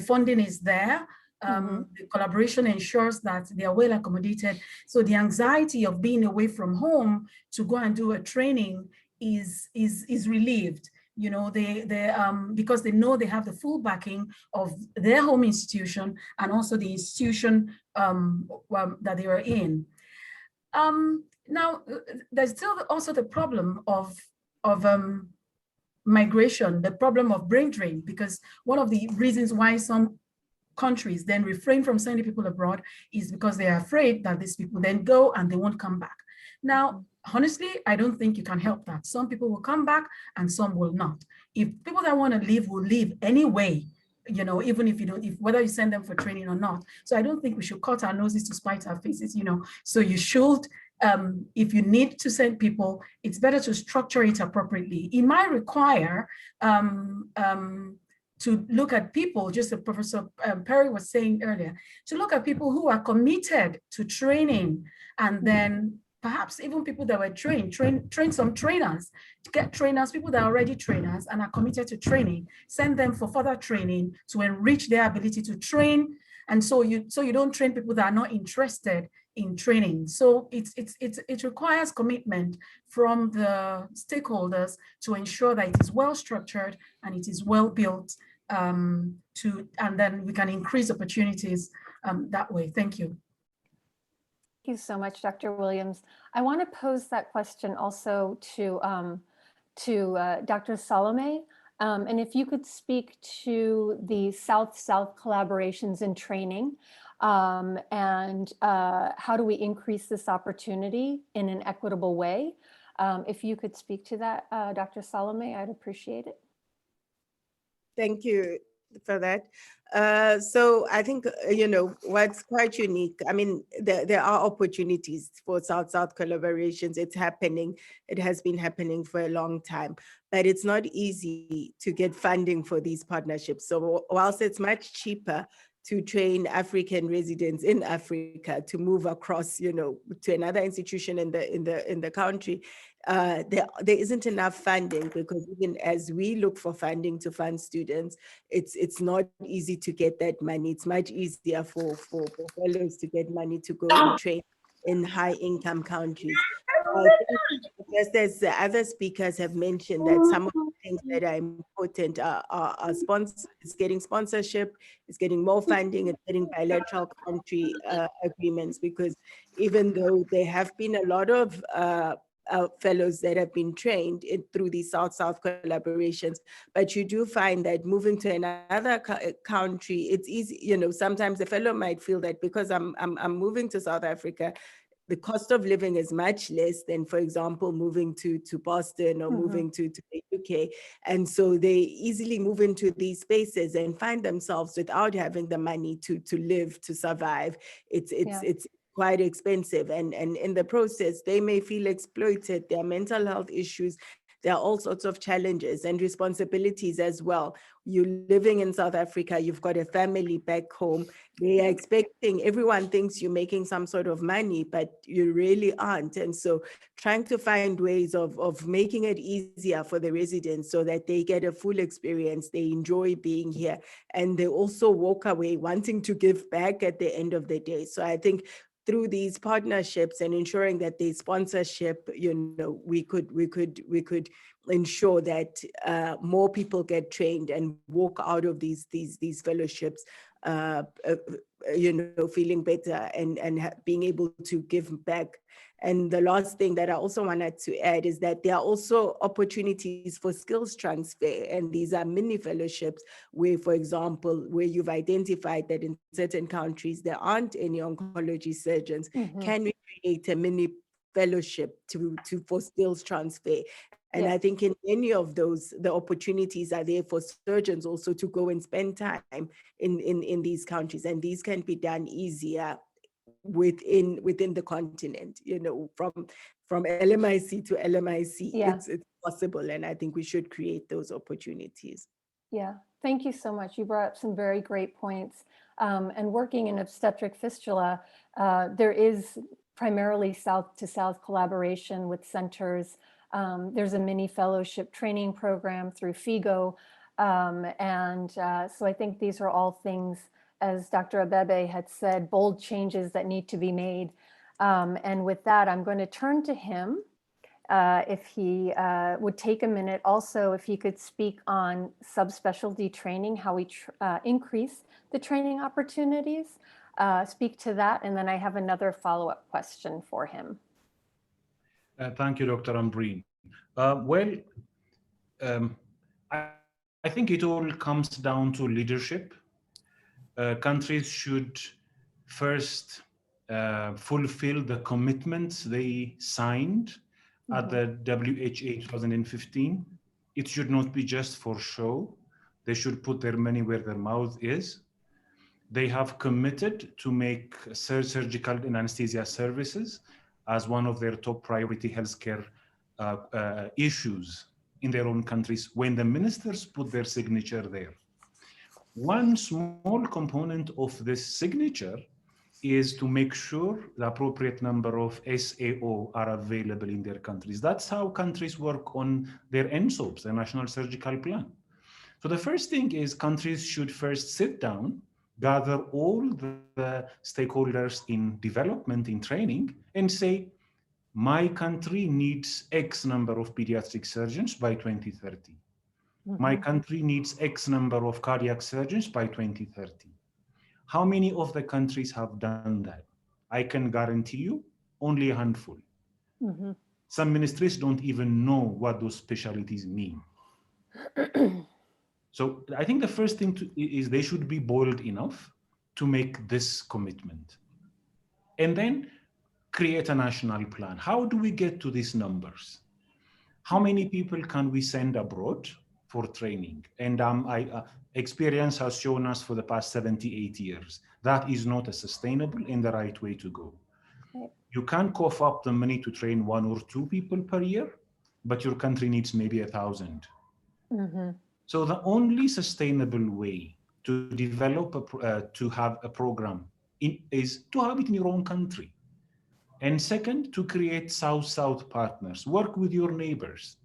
funding is there. The collaboration ensures that they are well accommodated. So the anxiety of being away from home to go and do a training is relieved. Because they know they have the full backing of their home institution and also the institution that they are in. Now, there's still also the problem of migration, the problem of brain drain, because one of the reasons why some countries then refrain from sending people abroad is because they are afraid that these people then go and they won't come back. Now, honestly, I don't think you can help that. Some people will come back and some will not. If people that want to leave will leave anyway, even if you don't, whether you send them for training or not. So I don't think we should cut our noses to spite our faces, So you should, if you need to send people, it's better to structure it appropriately. It might require to look at people, just as Professor Perry was saying earlier, to look at people who are committed to training, and then perhaps even people that were train some trainers, to get trainers, people that are already trainers and are committed to training, send them for further training to enrich their ability to train. And so you don't train people that are not interested in training. So it requires commitment from the stakeholders to ensure that it is well structured and it is well built, and then we can increase opportunities that way. Thank you. Thank you so much, Dr. Williams. I want to pose that question also to Dr. Salome. And if you could speak to the South-South collaborations in training, and how do we increase this opportunity in an equitable way? If you could speak to that, Dr. Salome, I'd appreciate it. Thank you for that. So I think, what's quite unique, I mean, there are opportunities for South-South collaborations. It's happening. It has been happening for a long time, but it's not easy to get funding for these partnerships. So whilst it's much cheaper to train African residents in Africa to move across, to another institution in the country, there isn't enough funding, because even as we look for funding to fund students, it's not easy to get that money. It's much easier for fellows to get money to go and train in high-income countries. Just as the other speakers have mentioned, that some of the things that are important are sponsors, it's getting sponsorship, it's getting more funding, it's getting bilateral country agreements, because even though there have been a lot of fellows that have been trained through these South-South collaborations. But you do find that moving to another country, it's easy. You know, sometimes the fellow might feel that because I'm moving to South Africa, the cost of living is much less than, for example, moving to Boston or moving to the UK. And so they easily move into these spaces and find themselves without having the money to live, to survive. It's quite expensive. And in the process, they may feel exploited. There are mental health issues. There are all sorts of challenges and responsibilities as well. You're living in South Africa, you've got a family back home. They are expecting, everyone thinks you're making some sort of money, but you really aren't. And so trying to find ways of making it easier for the residents so that they get a full experience, they enjoy being here, and they also walk away wanting to give back at the end of the day. So I think through these partnerships and ensuring that there's sponsorship, you know, we could ensure that more people get trained and walk out of these fellowships, you know, feeling better and being able to give back. And the last thing that I also wanted to add is that there are also opportunities for skills transfer. And these are mini fellowships where, for example, where you've identified that in certain countries, there aren't any oncology surgeons. Can we create a mini fellowship for skills transfer? And I think in many of those, the opportunities are there for surgeons also to go and spend time in these countries. And these can be done easier within the continent, you know, from LMIC to LMIC, it's possible. And I think we should create those opportunities. Yeah, thank you so much. You brought up some very great points. And working in obstetric fistula, there is primarily south to south collaboration with centers. There's a mini fellowship training program through FIGO. So I think these are all things, as Dr. Abebe had said, bold changes that need to be made. And with that, I'm going to turn to him if he would take a minute. Also, if he could speak on subspecialty training, how we increase the training opportunities, speak to that. And then I have another follow-up question for him. Thank you, Dr. Ambereen. I think it all comes down to leadership. Countries should first fulfill the commitments they signed at the WHA 2015. It should not be just for show. They should put their money where their mouth is. They have committed to make surgical and anesthesia services as one of their top priority healthcare issues in their own countries when the ministers put their signature there. One small component of this signature is to make sure the appropriate number of SAO are available in their countries. That's how countries work on their NSOPs, the National Surgical Plan. So the first thing is countries should first sit down, gather all the stakeholders in development, in training, and say, my country needs X number of pediatric surgeons by 2030. My country needs X number of cardiac surgeons by 2030. How many of the countries have done that? I can guarantee you only a handful. Some ministries don't even know what those specialties mean. So I think the first thing is they should be bold enough to make this commitment. And then create a national plan. How do we get to these numbers? How many people can we send abroad for training? And experience has shown us for the past 78 years, that is not a sustainable and the right way to go. You can cough up the money to train 1 or 2 people per year, but your country needs maybe 1,000. So the only sustainable way to develop, to have a program is to have it in your own country. And second, to create South-South partners, work with your neighbors.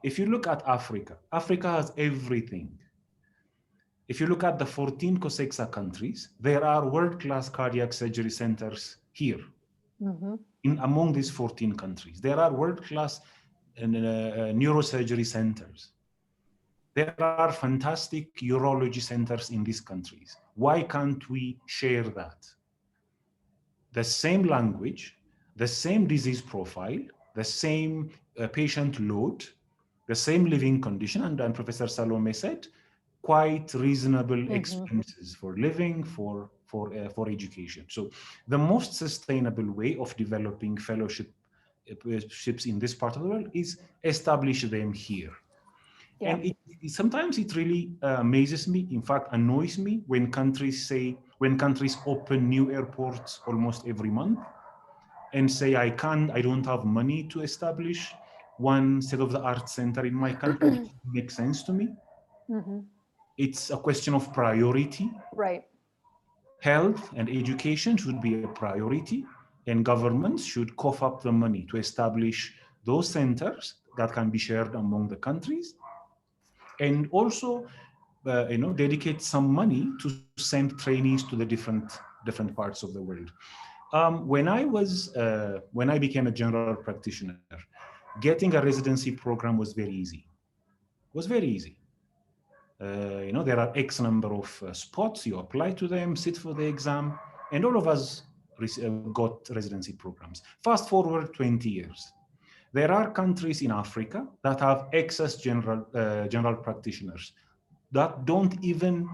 If you look at Africa, Africa has everything. If you look at the 14 COSEXA countries, there are world-class cardiac surgery centers here. Among these 14 countries, there are world-class neurosurgery centers. There are fantastic urology centers in these countries. Why can't we share that? The same language, the same disease profile, the same patient load, the same living condition, and Professor Salome said, quite reasonable expenses for living, for education. So the most sustainable way of developing fellowships in this part of the world is establish them here. Yeah. And sometimes it really amazes me, in fact, annoys me when countries open new airports almost every month and say, I don't have money to establish one state-of-the-art center in my country. It makes sense to me. It's a question of priority. Right. Health and education should be a priority, and governments should cough up the money to establish those centers that can be shared among the countries, and also dedicate some money to send trainees to the different parts of the world. When I became a general practitioner, getting a residency program was very easy. There are X number of spots, you apply to them, sit for the exam, and all of us got residency programs. Fast forward 20 years. There are countries in Africa that have excess general practitioners that don't even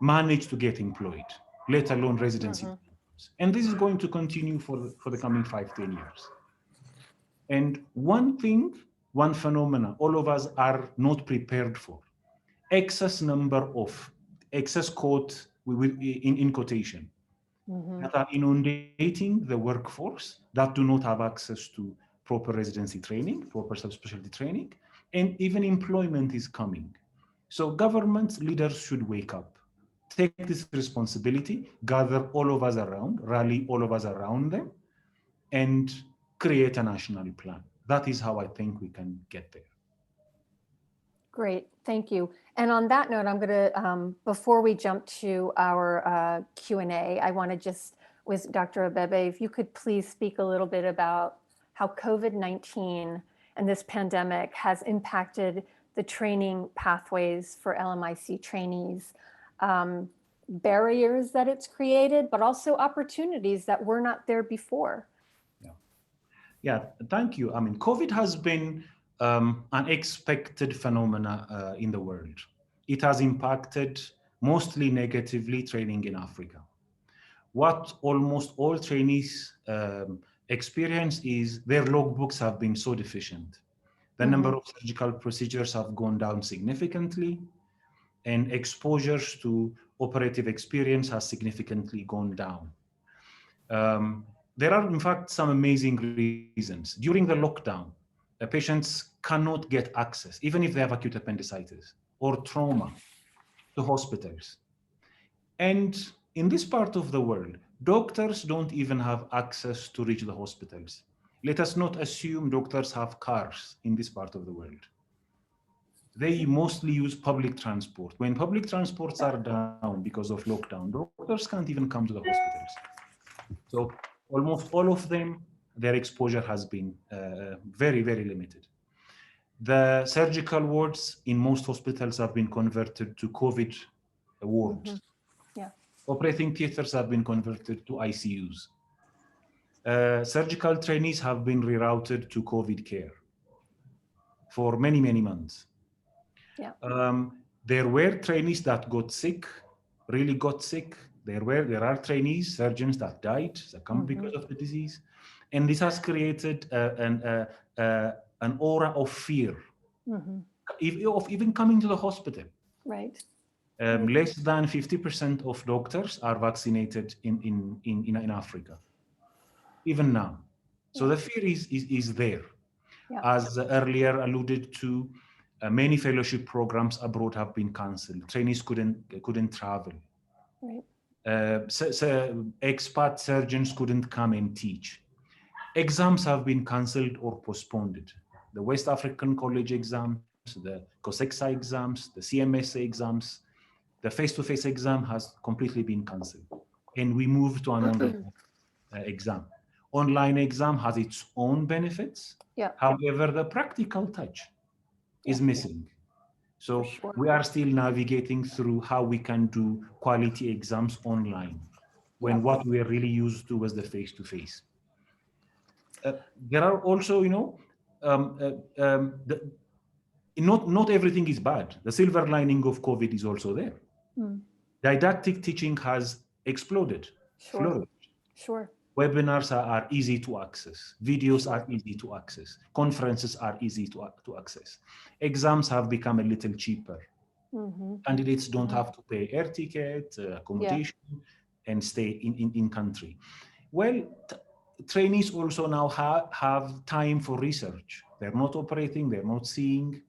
manage to get employed, let alone residency programs. And this is going to continue for the coming 5-10 years. And one phenomena all of us are not prepared for, excess quote in quotation, that are inundating the workforce that do not have access to proper residency training, proper subspecialty training, and even employment is coming. So government leaders should wake up, take this responsibility, gather all of us around, rally all of us around them, and create a national plan. That is how I think we can get there. Great, thank you. And on that note, I'm going to, before we jump to our Q&A, I want to just, with Dr. Abebe, if you could please speak a little bit about how COVID-19 and this pandemic has impacted the training pathways for LMIC trainees, barriers that it's created, but also opportunities that were not there before. Yeah, thank you. I mean, COVID has been unexpected phenomena in the world. It has impacted mostly negatively training in Africa. What almost all trainees experience is their logbooks have been so deficient. The number of surgical procedures have gone down significantly, and exposures to operative experience has significantly gone down. There are, in fact, some amazing reasons. During the lockdown, the patients cannot get access, even if they have acute appendicitis or trauma, to hospitals. And in this part of the world, doctors don't even have access to reach the hospitals. Let us not assume doctors have cars in this part of the world. They mostly use public transport. When public transports are down because of lockdown, doctors can't even come to the hospitals. So almost all of them, their exposure has been very, very limited. The surgical wards in most hospitals have been converted to COVID wards. Operating theaters have been converted to ICUs. Surgical trainees have been rerouted to COVID care for many, many months. There were trainees that got sick, really got sick. There are trainees, surgeons that died, succumbed because of the disease. And this has created an aura of fear, of even coming to the hospital. Right. Less than 50% of doctors are vaccinated in Africa, even now. So the fear is there. As earlier alluded to, many fellowship programs abroad have been cancelled. Trainees couldn't travel. Right. Expat surgeons couldn't come and teach. Exams have been cancelled or postponed. The West African College exams, the COSEXA exams, the CMSA exams, the face-to-face exam has completely been cancelled. And we moved to an online exam. Online exam has its own benefits. However, the practical touch is missing. So we are still navigating through how we can do quality exams online when what we are really used to was the face-to-face. there are also, not everything is bad. The silver lining of COVID is also there. Didactic teaching has exploded, flourished. Sure. Webinars are easy to access. Videos are easy to access. Conferences are easy to access. Exams have become a little cheaper. Candidates don't have to pay air ticket, accommodation, and stay in country. Well, trainees also now have time for research. They're not operating, they're not seeing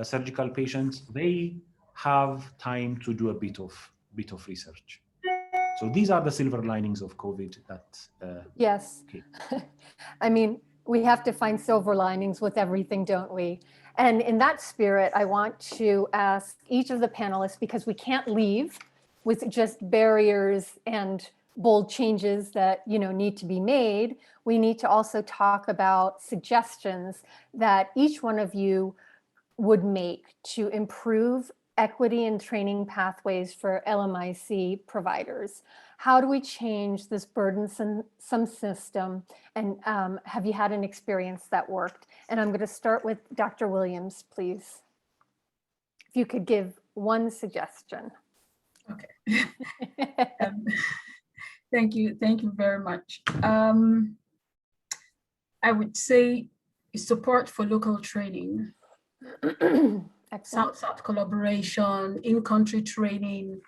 surgical patients. They have time to do a bit of research. So these are the silver linings of COVID that yes. Okay. I mean, we have to find silver linings with everything, don't we? And in that spirit, I want to ask each of the panelists, because we can't leave with just barriers and bold changes that need to be made. We need to also talk about suggestions that each one of you would make to improve equity and training pathways for LMIC providers. How do we change this burdensome system? And have you had an experience that worked? And I'm going to start with Dr. Williams, please. If you could give one suggestion. Okay. Thank you very much. I would say support for local training. South collaboration, in-country training,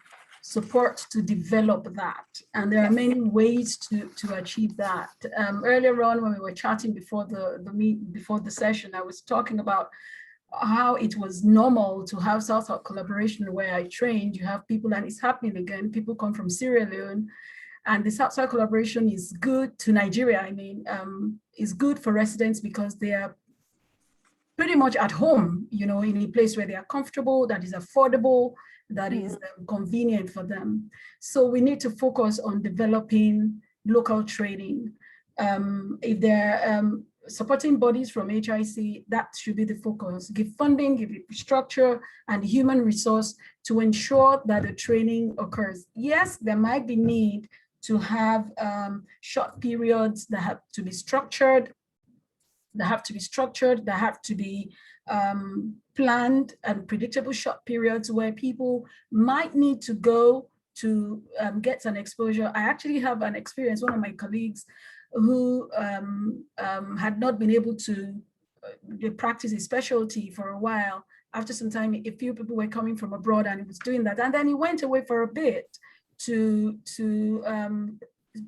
support to develop that. And there are many ways to achieve that. Earlier on, when we were chatting before the session, I was talking about how it was normal to have South collaboration where I trained. You have people, and it's happening again, people come from Sierra Leone, and the South collaboration is good to Nigeria. I mean, is good for residents because they are pretty much at home, in a place where they are comfortable, that is affordable, that is convenient for them. So we need to focus on developing local training. If they're supporting bodies from HIC, that should be the focus. Give funding, give structure and human resource to ensure that the training occurs. Yes, there might be need to have short periods that have to be structured, that have to be planned and predictable short periods where people might need to go to get an exposure. I actually have an experience, one of my colleagues who had not been able to practice his specialty for a while. After some time, a few people were coming from abroad and he was doing that. And then he went away for a bit to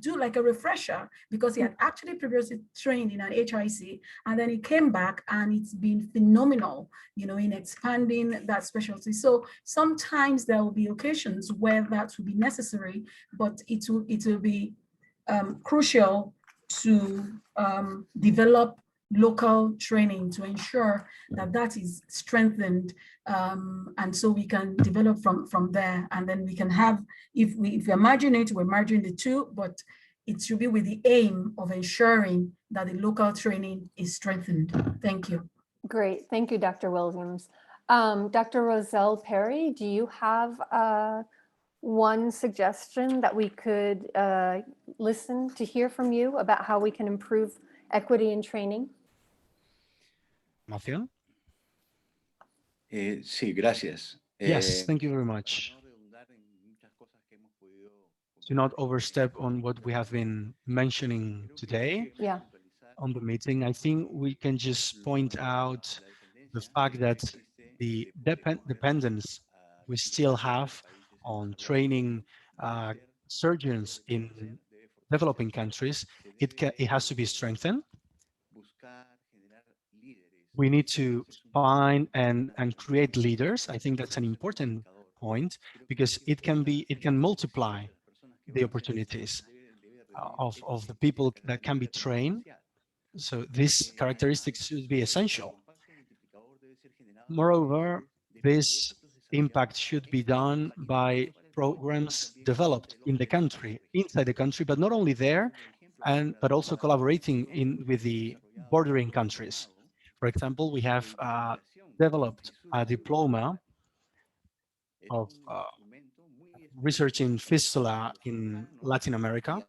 do like a refresher, because he had actually previously trained in an HIC, and then he came back and it's been phenomenal, in expanding that specialty. So sometimes there will be occasions where that will be necessary, but it will be crucial to develop local training to ensure that is strengthened, and so we can develop from there, and then we can have, if we imagine it, we're merging the two, but it should be with the aim of ensuring that the local training is strengthened. Thank you. Great, thank you, Dr. Williams. Dr. Rossell Perry, do you have one suggestion that we could listen to hear from you about how we can improve equity in training? Matthew? Sí, gracias. Yes, thank you very much. To not overstep on what we have been mentioning today on the meeting, I think we can just point out the fact that the dependence we still have on training surgeons in developing countries, it has to be strengthened. We need to find and create leaders. I think that's an important point, because it can multiply the opportunities of the people that can be trained. So these characteristics should be essential. Moreover, this impact should be done by programs developed in the country, inside the country, but not only there, but also collaborating with the bordering countries. For example, we have developed a diploma of research in fistula in Latin America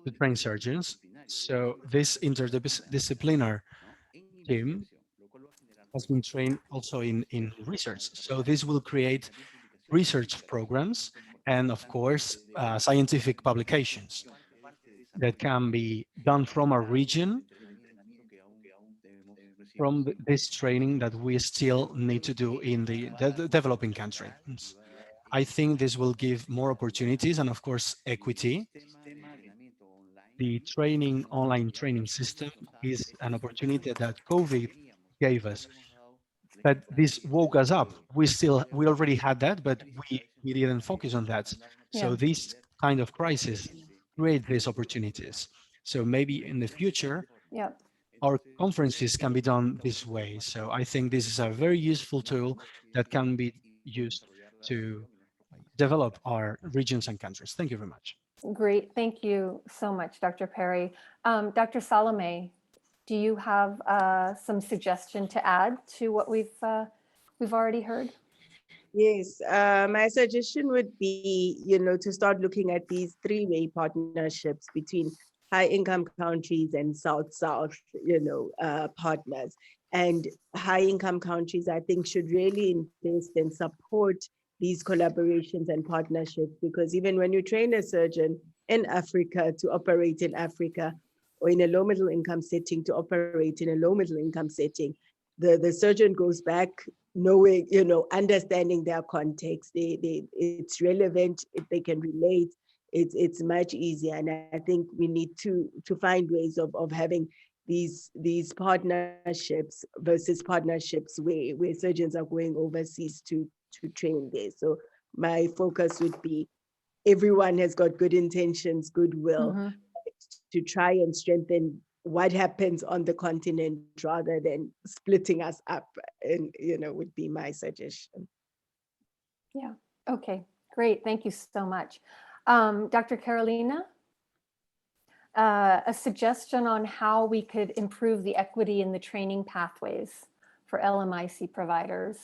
to train surgeons. So this interdisciplinary team has been trained also in research. So this will create research programs and, of course, scientific publications that can be done from a region, from this training that we still need to do in the developing countries. I think this will give more opportunities and, of course, equity. The online training system is an opportunity that COVID gave us, but this woke us up. We already had that, but we didn't focus on that. So this kind of crisis create these opportunities. So maybe in the future, our conferences can be done this way. So I think this is a very useful tool that can be used to develop our regions and countries. Thank you very much. Great. Thank you so much, Dr. Perry. Dr. Salome, do you have some suggestion to add to what we've already heard? Yes, my suggestion would be, to start looking at these three-way partnerships between high-income countries and South-South, partners. And high-income countries, I think, should really invest and support these collaborations and partnerships, because even when you train a surgeon in Africa to operate in Africa, or in a low middle income setting to operate in a low middle income setting, the surgeon goes back knowing, understanding their context. It's relevant, if they can relate, it's much easier. And I think we need to find ways of having these partnerships versus partnerships where surgeons are going overseas to train there. So my focus would be everyone has got good intentions, goodwill, to try and strengthen what happens on the continent rather than splitting us up, and would be my suggestion. Yeah, okay, great, thank you so much. Dr. Carolina, a suggestion on how we could improve the equity in the training pathways for LMIC providers.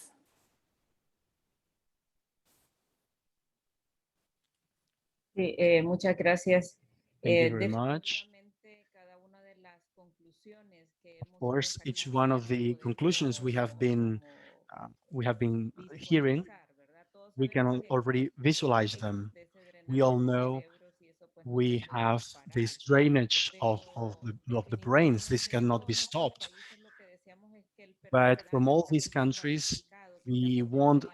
Sí, muchas gracias. Thank you very much. Of course, each one of the conclusions we have been hearing, we can already visualize them. We all know we have this drainage of the brains. This cannot be stopped. But from all these countries, we want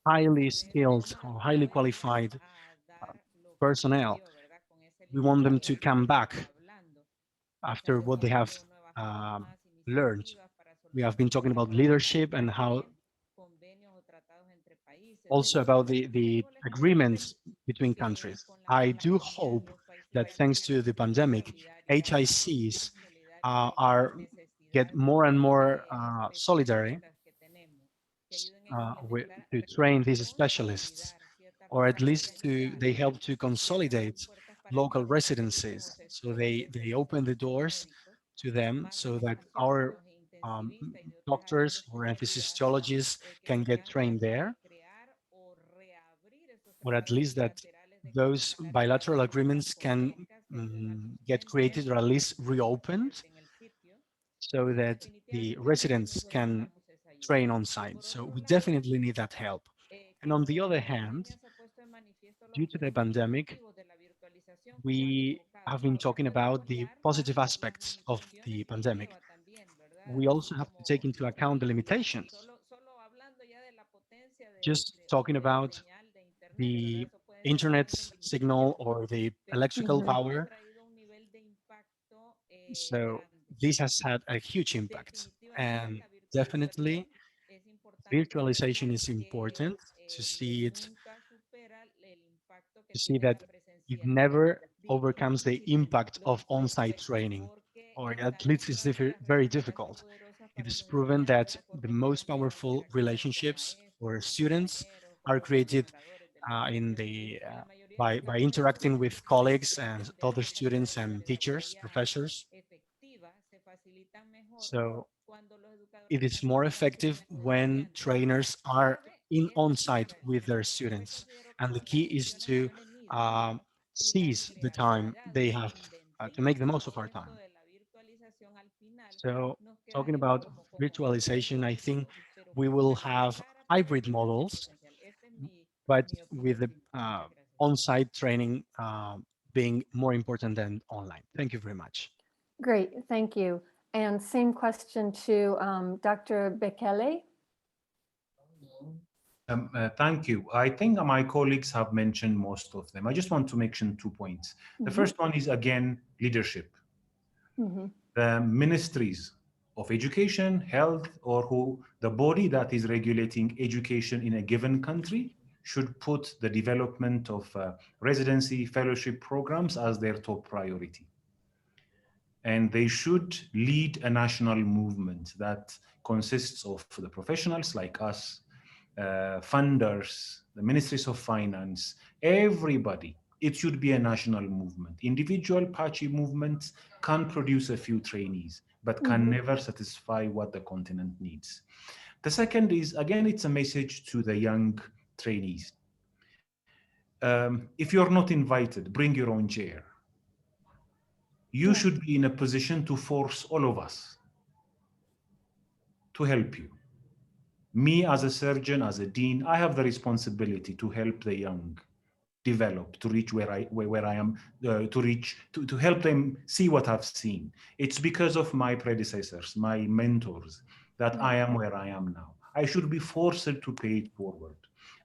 highly skilled or highly qualified personnel. We want them to come back after what they have learned. We have been talking about leadership and how also about the agreements between countries. I do hope that thanks to the pandemic, HICs get more and more solidary to train these specialists, or at least they help to consolidate local residencies. So they open the doors to them so that our doctors or anesthesiologists can get trained there, or at least that those bilateral agreements can get created or at least reopened so that the residents can train on site. So we definitely need that help. And on the other hand, due to the pandemic, we have been talking about the positive aspects of the pandemic. We also have to take into account the limitations. Just talking about the internet signal or the electrical power. So this has had a huge impact, and definitely virtualization is important to see that it never overcomes the impact of on-site training, or at least it's very difficult. It is proven that the most powerful relationships for students are created by interacting with colleagues and other students and teachers, professors. So it is more effective when trainers are on-site with their students. And the key is to seize the time they have to make the most of our time. So talking about virtualization, I think we will have hybrid models, but with the on-site training being more important than online. Thank you very much. Great, thank you. And same question to Dr. Bekele. Thank you. I think my colleagues have mentioned most of them. I just want to mention 2 points. The first one is, again, leadership. The ministries of education, health, or the body that is regulating education in a given country should put the development of residency fellowship programs as their top priority. And they should lead a national movement that consists of the professionals like us, funders, the ministries of finance, everybody. It should be a national movement. Individual patchy movements can produce a few trainees, but can never satisfy what the continent needs. The second is, again, it's a message to the young trainees. If you're not invited, bring your own chair. You should be in a position to force all of us to help you. Me as a surgeon, as a dean, I have the responsibility to help the young develop, to reach where I am, to help them see what I've seen. It's because of my predecessors, my mentors, that I am where I am now. I should be forced to pay it forward.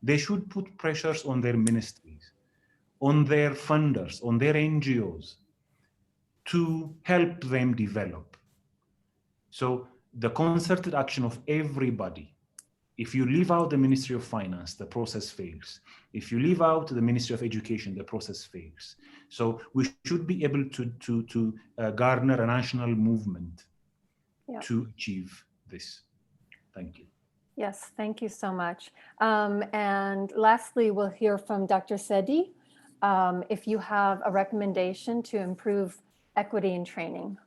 They should put pressures on their ministries, on their funders, on their NGOs, to help them develop. So the concerted action of everybody. If you leave out the Ministry of Finance, the process fails. If you leave out the Ministry of Education, the process fails. So we should be able to garner a national movement to achieve this. Thank you. Yes, thank you so much. And lastly, we'll hear from Dr. Sedi, if you have a recommendation to improve equity in training.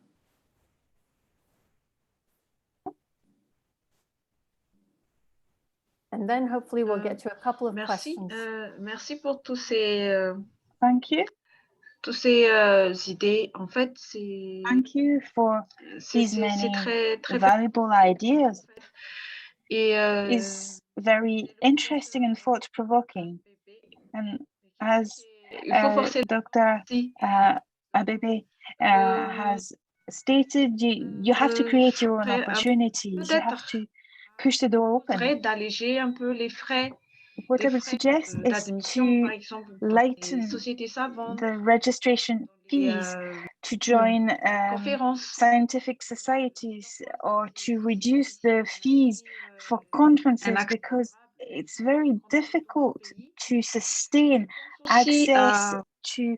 And then hopefully we'll get to a couple of questions. Merci pour tous ces, Thank you. Tous ces idées. En fait, c'est. Thank you for these many très valuable ideas. Et is very interesting and thought-provoking. And as Dr. Abebe has stated, you have to create your own opportunities. You have to push the door open. D'alléger un peu les frais. What I would suggest is to lighten the registration fees to join scientific societies, or to reduce the fees for conferences, because it's very difficult to sustain access to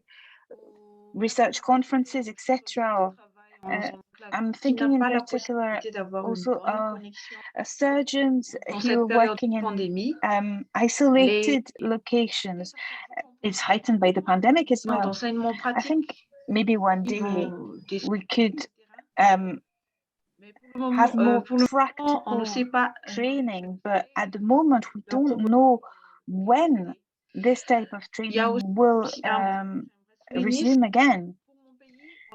research conferences, etc. I'm thinking in particular also of surgeons who are working in isolated locations. It's heightened by the pandemic as well. I think maybe one day we could have more practical training, but at the moment we don't know when this type of training will resume again.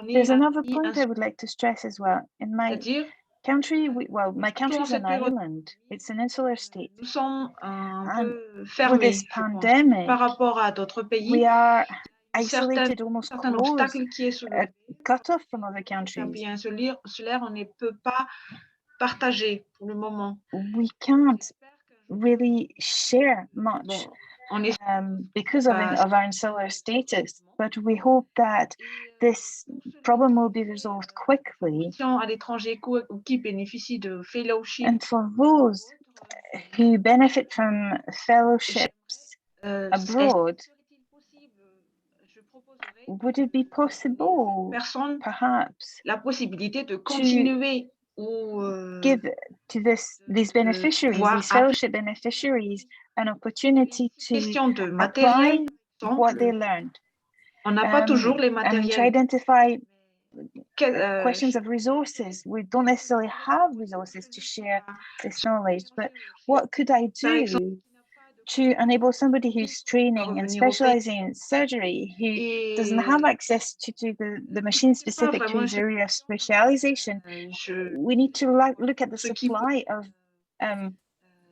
There's another point I would like to stress as well. In my country, my country is an island. It's an insular state. And with this pandemic, we are isolated, almost closed, cut off from other countries. We can't really share much because of our insular status, but we hope that this problem will be resolved quickly. And for those who benefit from fellowships abroad, would it be possible, perhaps, to give to these beneficiaries, these fellowship beneficiaries, an opportunity to apply what they learned? To identify questions of resources. We don't necessarily have resources to share this knowledge, but what could I do to enable somebody who's training and specializing in surgery, who doesn't have access to the machine specific to his area of specialization, we need to look at the supply of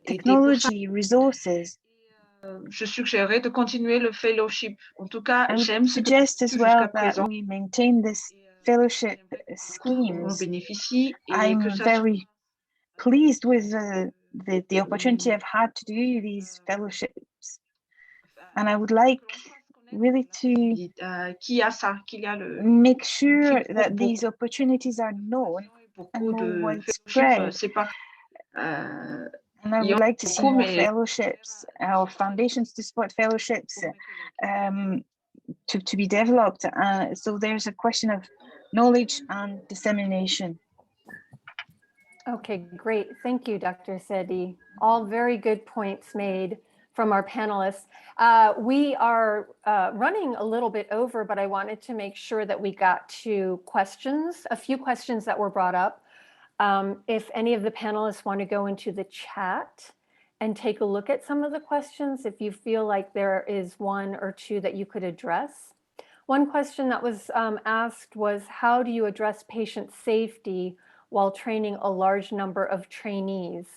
technology, resources. Je suggérerais de continuer le fellowship. En tout cas, I would j'aime ce que suggest as well jusqu'à that présent. we maintain this fellowship schemes. I'm very pleased with the opportunity I've had to do these fellowships, and I would like really to make sure that these opportunities are known and more widespread. And I would like to see more fellowships or foundations to support fellowships to be developed. So there's a question of knowledge and dissemination. Okay, great. Thank you, Dr. Sedi. All very good points made from our panelists. We are running a little bit over, but I wanted to make sure that we got to questions, a few questions that were brought up. If any of the panelists want to go into the chat and take a look at some of the questions, if you feel like there is one or two that you could address. One question that was asked was, how do you address patient safety while training a large number of trainees?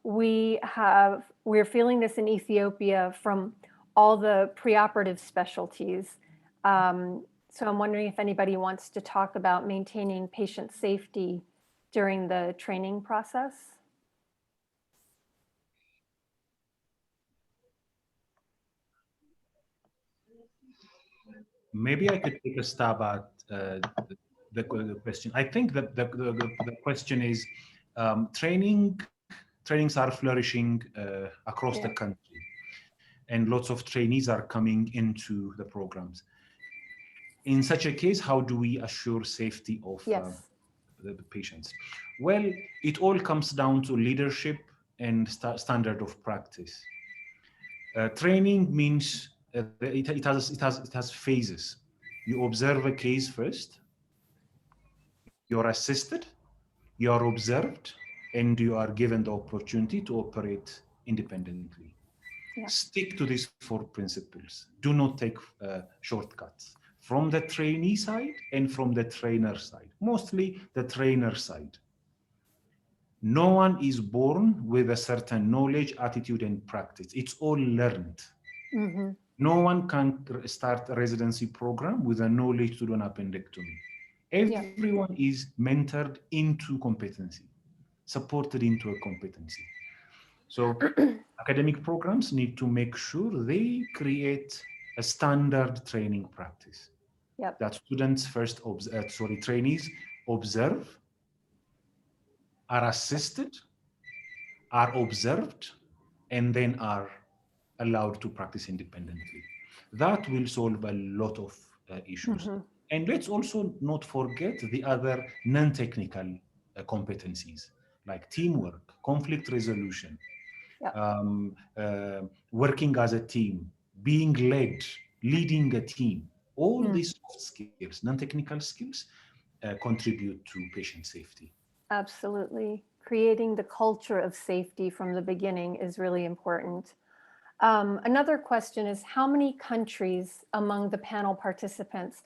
We're feeling this in Ethiopia from all the preoperative specialties. So I'm wondering if anybody wants to talk about maintaining patient safety during the training process. Maybe I could take a stab at the question. I think that the question is, trainings are flourishing across the country, and lots of trainees are coming into the programs. In such a case, how do we assure safety of the patients? Well, it all comes down to leadership and standard of practice. Training means it has phases. You observe a case first, you're assisted, you are observed, and you are given the opportunity to operate independently. Yeah. Stick to these 4 principles. Do not take shortcuts from the trainee side and from the trainer side, mostly the trainer side. No one is born with a certain knowledge, attitude, and practice. It's all learned. Mm-hmm. No one can start a residency program with a knowledge to do an appendectomy. Everyone is mentored into competency, supported into a competency. So academic programs need to make sure they create a standard training practice. That students first, trainees observe, are assisted, are observed, and then are allowed to practice independently. That will solve a lot of issues. Mm-hmm. And let's also not forget the other non-technical competencies like teamwork, conflict resolution, working as a team, being led, leading a team. All these soft skills, non-technical skills, contribute to patient safety. Absolutely. Creating the culture of safety from the beginning is really important. Another question is, how many countries among the panel participants,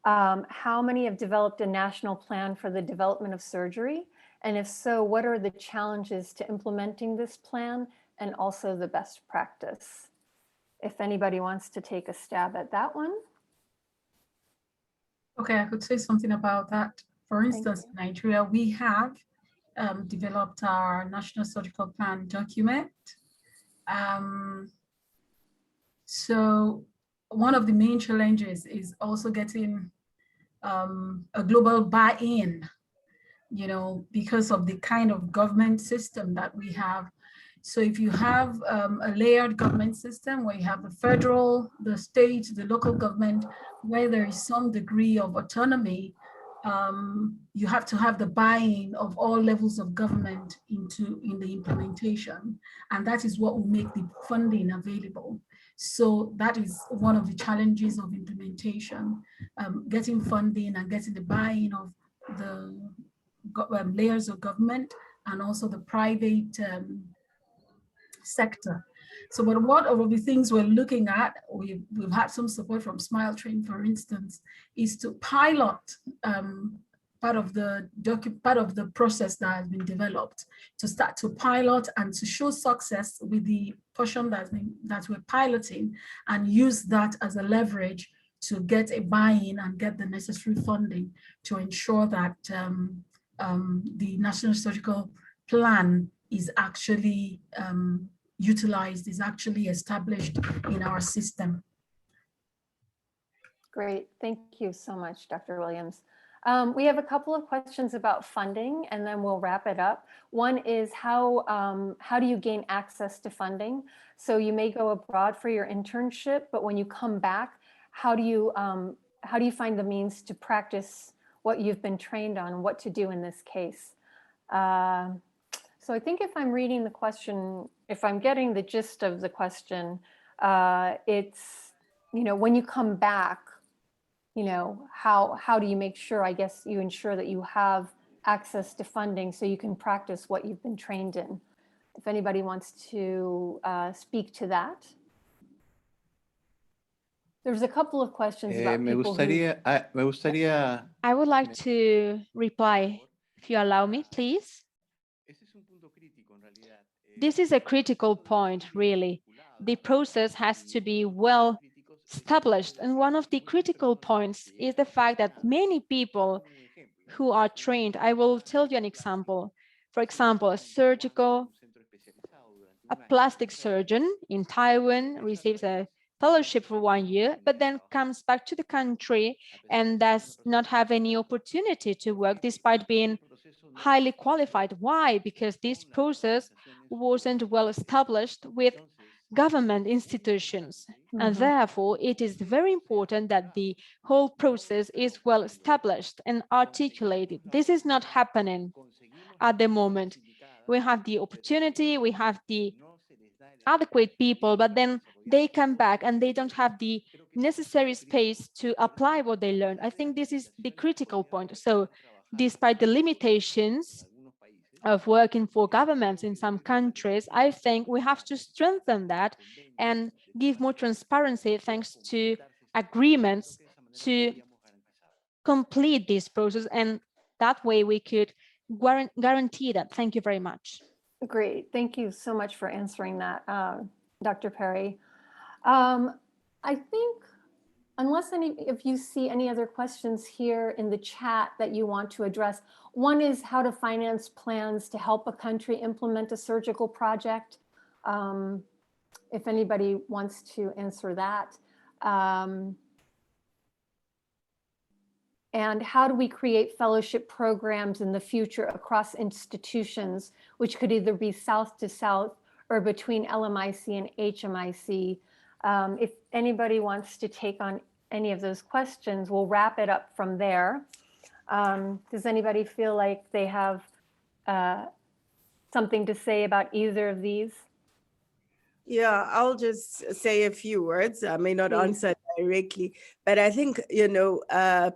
how many have developed a national plan for the development of surgery? And if so, what are the challenges to implementing this plan and also the best practice? If anybody wants to take a stab at that one. Okay, I could say something about that. For instance, in Nigeria, we have developed our National Surgical Plan document. So one of the main challenges is also getting a global buy-in, because of the kind of government system that we have. So if you have a layered government system where you have the federal, the state, the local government, where there is some degree of autonomy, you have to have the buy-in of all levels of government in the implementation. And that is what will make the funding available. So that is one of the challenges of implementation, getting funding and getting the buy-in of the layers of government and also the private sector. So, but one of the things we're looking at, we've had some support from Smile Train, for instance, is to pilot part of the process that has been developed, to start to pilot and to show success with the portion that we're piloting, and use that as a leverage to get a buy-in and get the necessary funding to ensure that the National Surgical Plan is actually utilized, is actually established in our system. Great, thank you so much, Dr. Williams. We have a couple of questions about funding, and then we'll wrap it up. One is how do you gain access to funding? So you may go abroad for your internship, but when you come back, how do you find the means to practice what you've been trained on and what to do in this case? So I think if I'm reading the question, if I'm getting the gist of the question, it's, when you come back, how do you make sure, I guess you ensure that you have access to funding so you can practice what you've been trained in? If anybody wants to speak to that. There's a couple of questions about people I would like to reply, if you allow me, please. This is a critical point, really. The process has to be well established. And one of the critical points is the fact that many people who are trained, I will tell you an example. For example, a plastic surgeon in Taiwan receives a fellowship for 1 year, but then comes back to the country and does not have any opportunity to work despite being highly qualified. Why? Because this process wasn't well established with government institutions. And therefore, it is very important that the whole process is well established and articulated. This is not happening at the moment. We have the opportunity, we have the adequate people, but then they come back and they don't have the necessary space to apply what they learned. I think this is the critical point. So despite the limitations of working for governments in some countries, I think we have to strengthen that and give more transparency thanks to agreements to complete this process. And that way we could guarantee that. Thank you very much. Great, thank you so much for answering that, Dr. Perry. I think, unless any of you see any other questions here in the chat that you want to address, one is how to finance plans to help a country implement a surgical project. If anybody wants to answer that. And how do we create fellowship programs in the future across institutions, which could either be south to south or between LMIC and HMIC? If anybody wants to take on any of those questions, we'll wrap it up from there. Does anybody feel like they have something to say about either of these? Yeah, I'll just say a few words. I may not answer directly, but I think,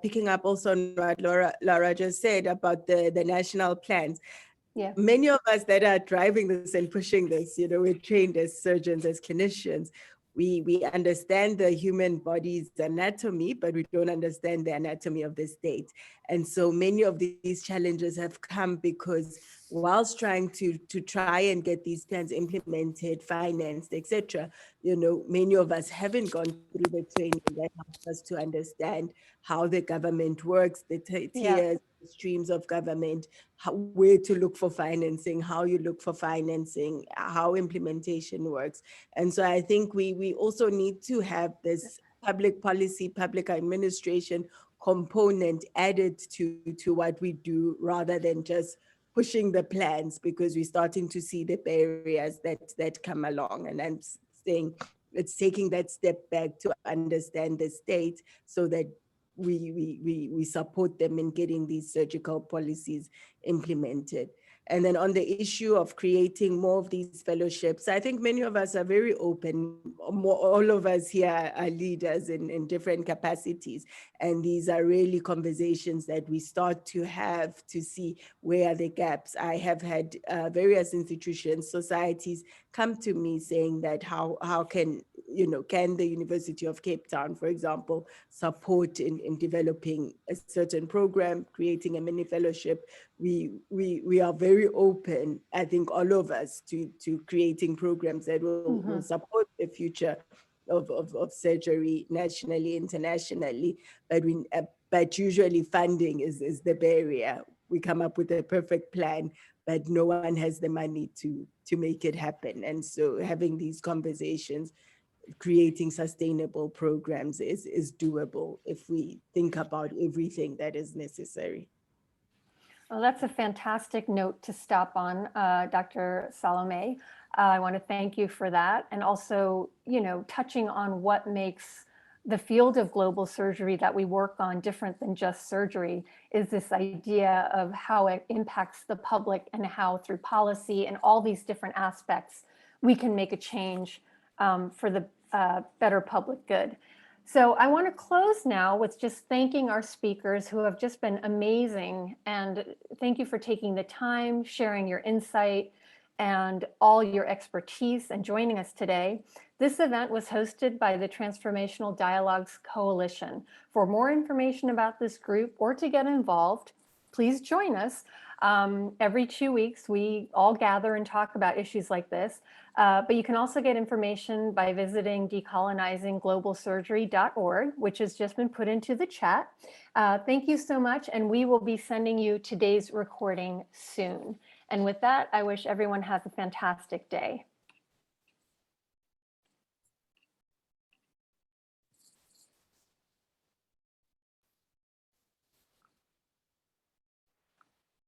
picking up also on what Laura just said about the national plans. Yeah. Many of us that are driving this and pushing this, we're trained as surgeons, as clinicians. We understand the human body's anatomy, but we don't understand the anatomy of the state. And so many of these challenges have come because whilst trying to try and get these plans implemented, financed, etc., many of us haven't gone through the training that helps us to understand how the government works, the tiers, streams of government, where to look for financing, how you look for financing, how implementation works. And so I think we also need to have this public policy, public administration component added to what we do rather than just pushing the plans, because we're starting to see the barriers that come along. And I'm saying it's taking that step back to understand the state so that we support them in getting these surgical policies implemented. And then on the issue of creating more of these fellowships, I think many of us are very open. All of us here are leaders in different capacities. And these are really conversations that we start to have to see where are the gaps. I have had various institutions, societies come to me saying that how can, you know, can the University of Cape Town, for example, support in developing a certain program, creating a mini fellowship. We are very open, I think, all of us, to creating programs that will support the future of surgery nationally, internationally, but usually funding is the barrier. We come up with a perfect plan, but no one has the money to make it happen. And so having these conversations, creating sustainable programs is doable if we think about everything that is necessary. Well, that's a fantastic note to stop on, Dr. Salome. I want to thank you for that. And also, you know, touching on what makes the field of global surgery that we work on different than just surgery is this idea of how it impacts the public and how through policy and all these different aspects, we can make a change for the better public good. So I want to close now with just thanking our speakers who have just been amazing. And thank you for taking the time, sharing your insight and all your expertise and joining us today. This event was hosted by the Transformational Dialogues Coalition. For more information about this group or to get involved, please join us. Every 2 weeks, we all gather and talk about issues like this. But you can also get information by visiting decolonizingglobalsurgery.org, which has just been put into the chat. Thank you so much, and we will be sending you today's recording soon. And with that, I wish everyone has a fantastic day.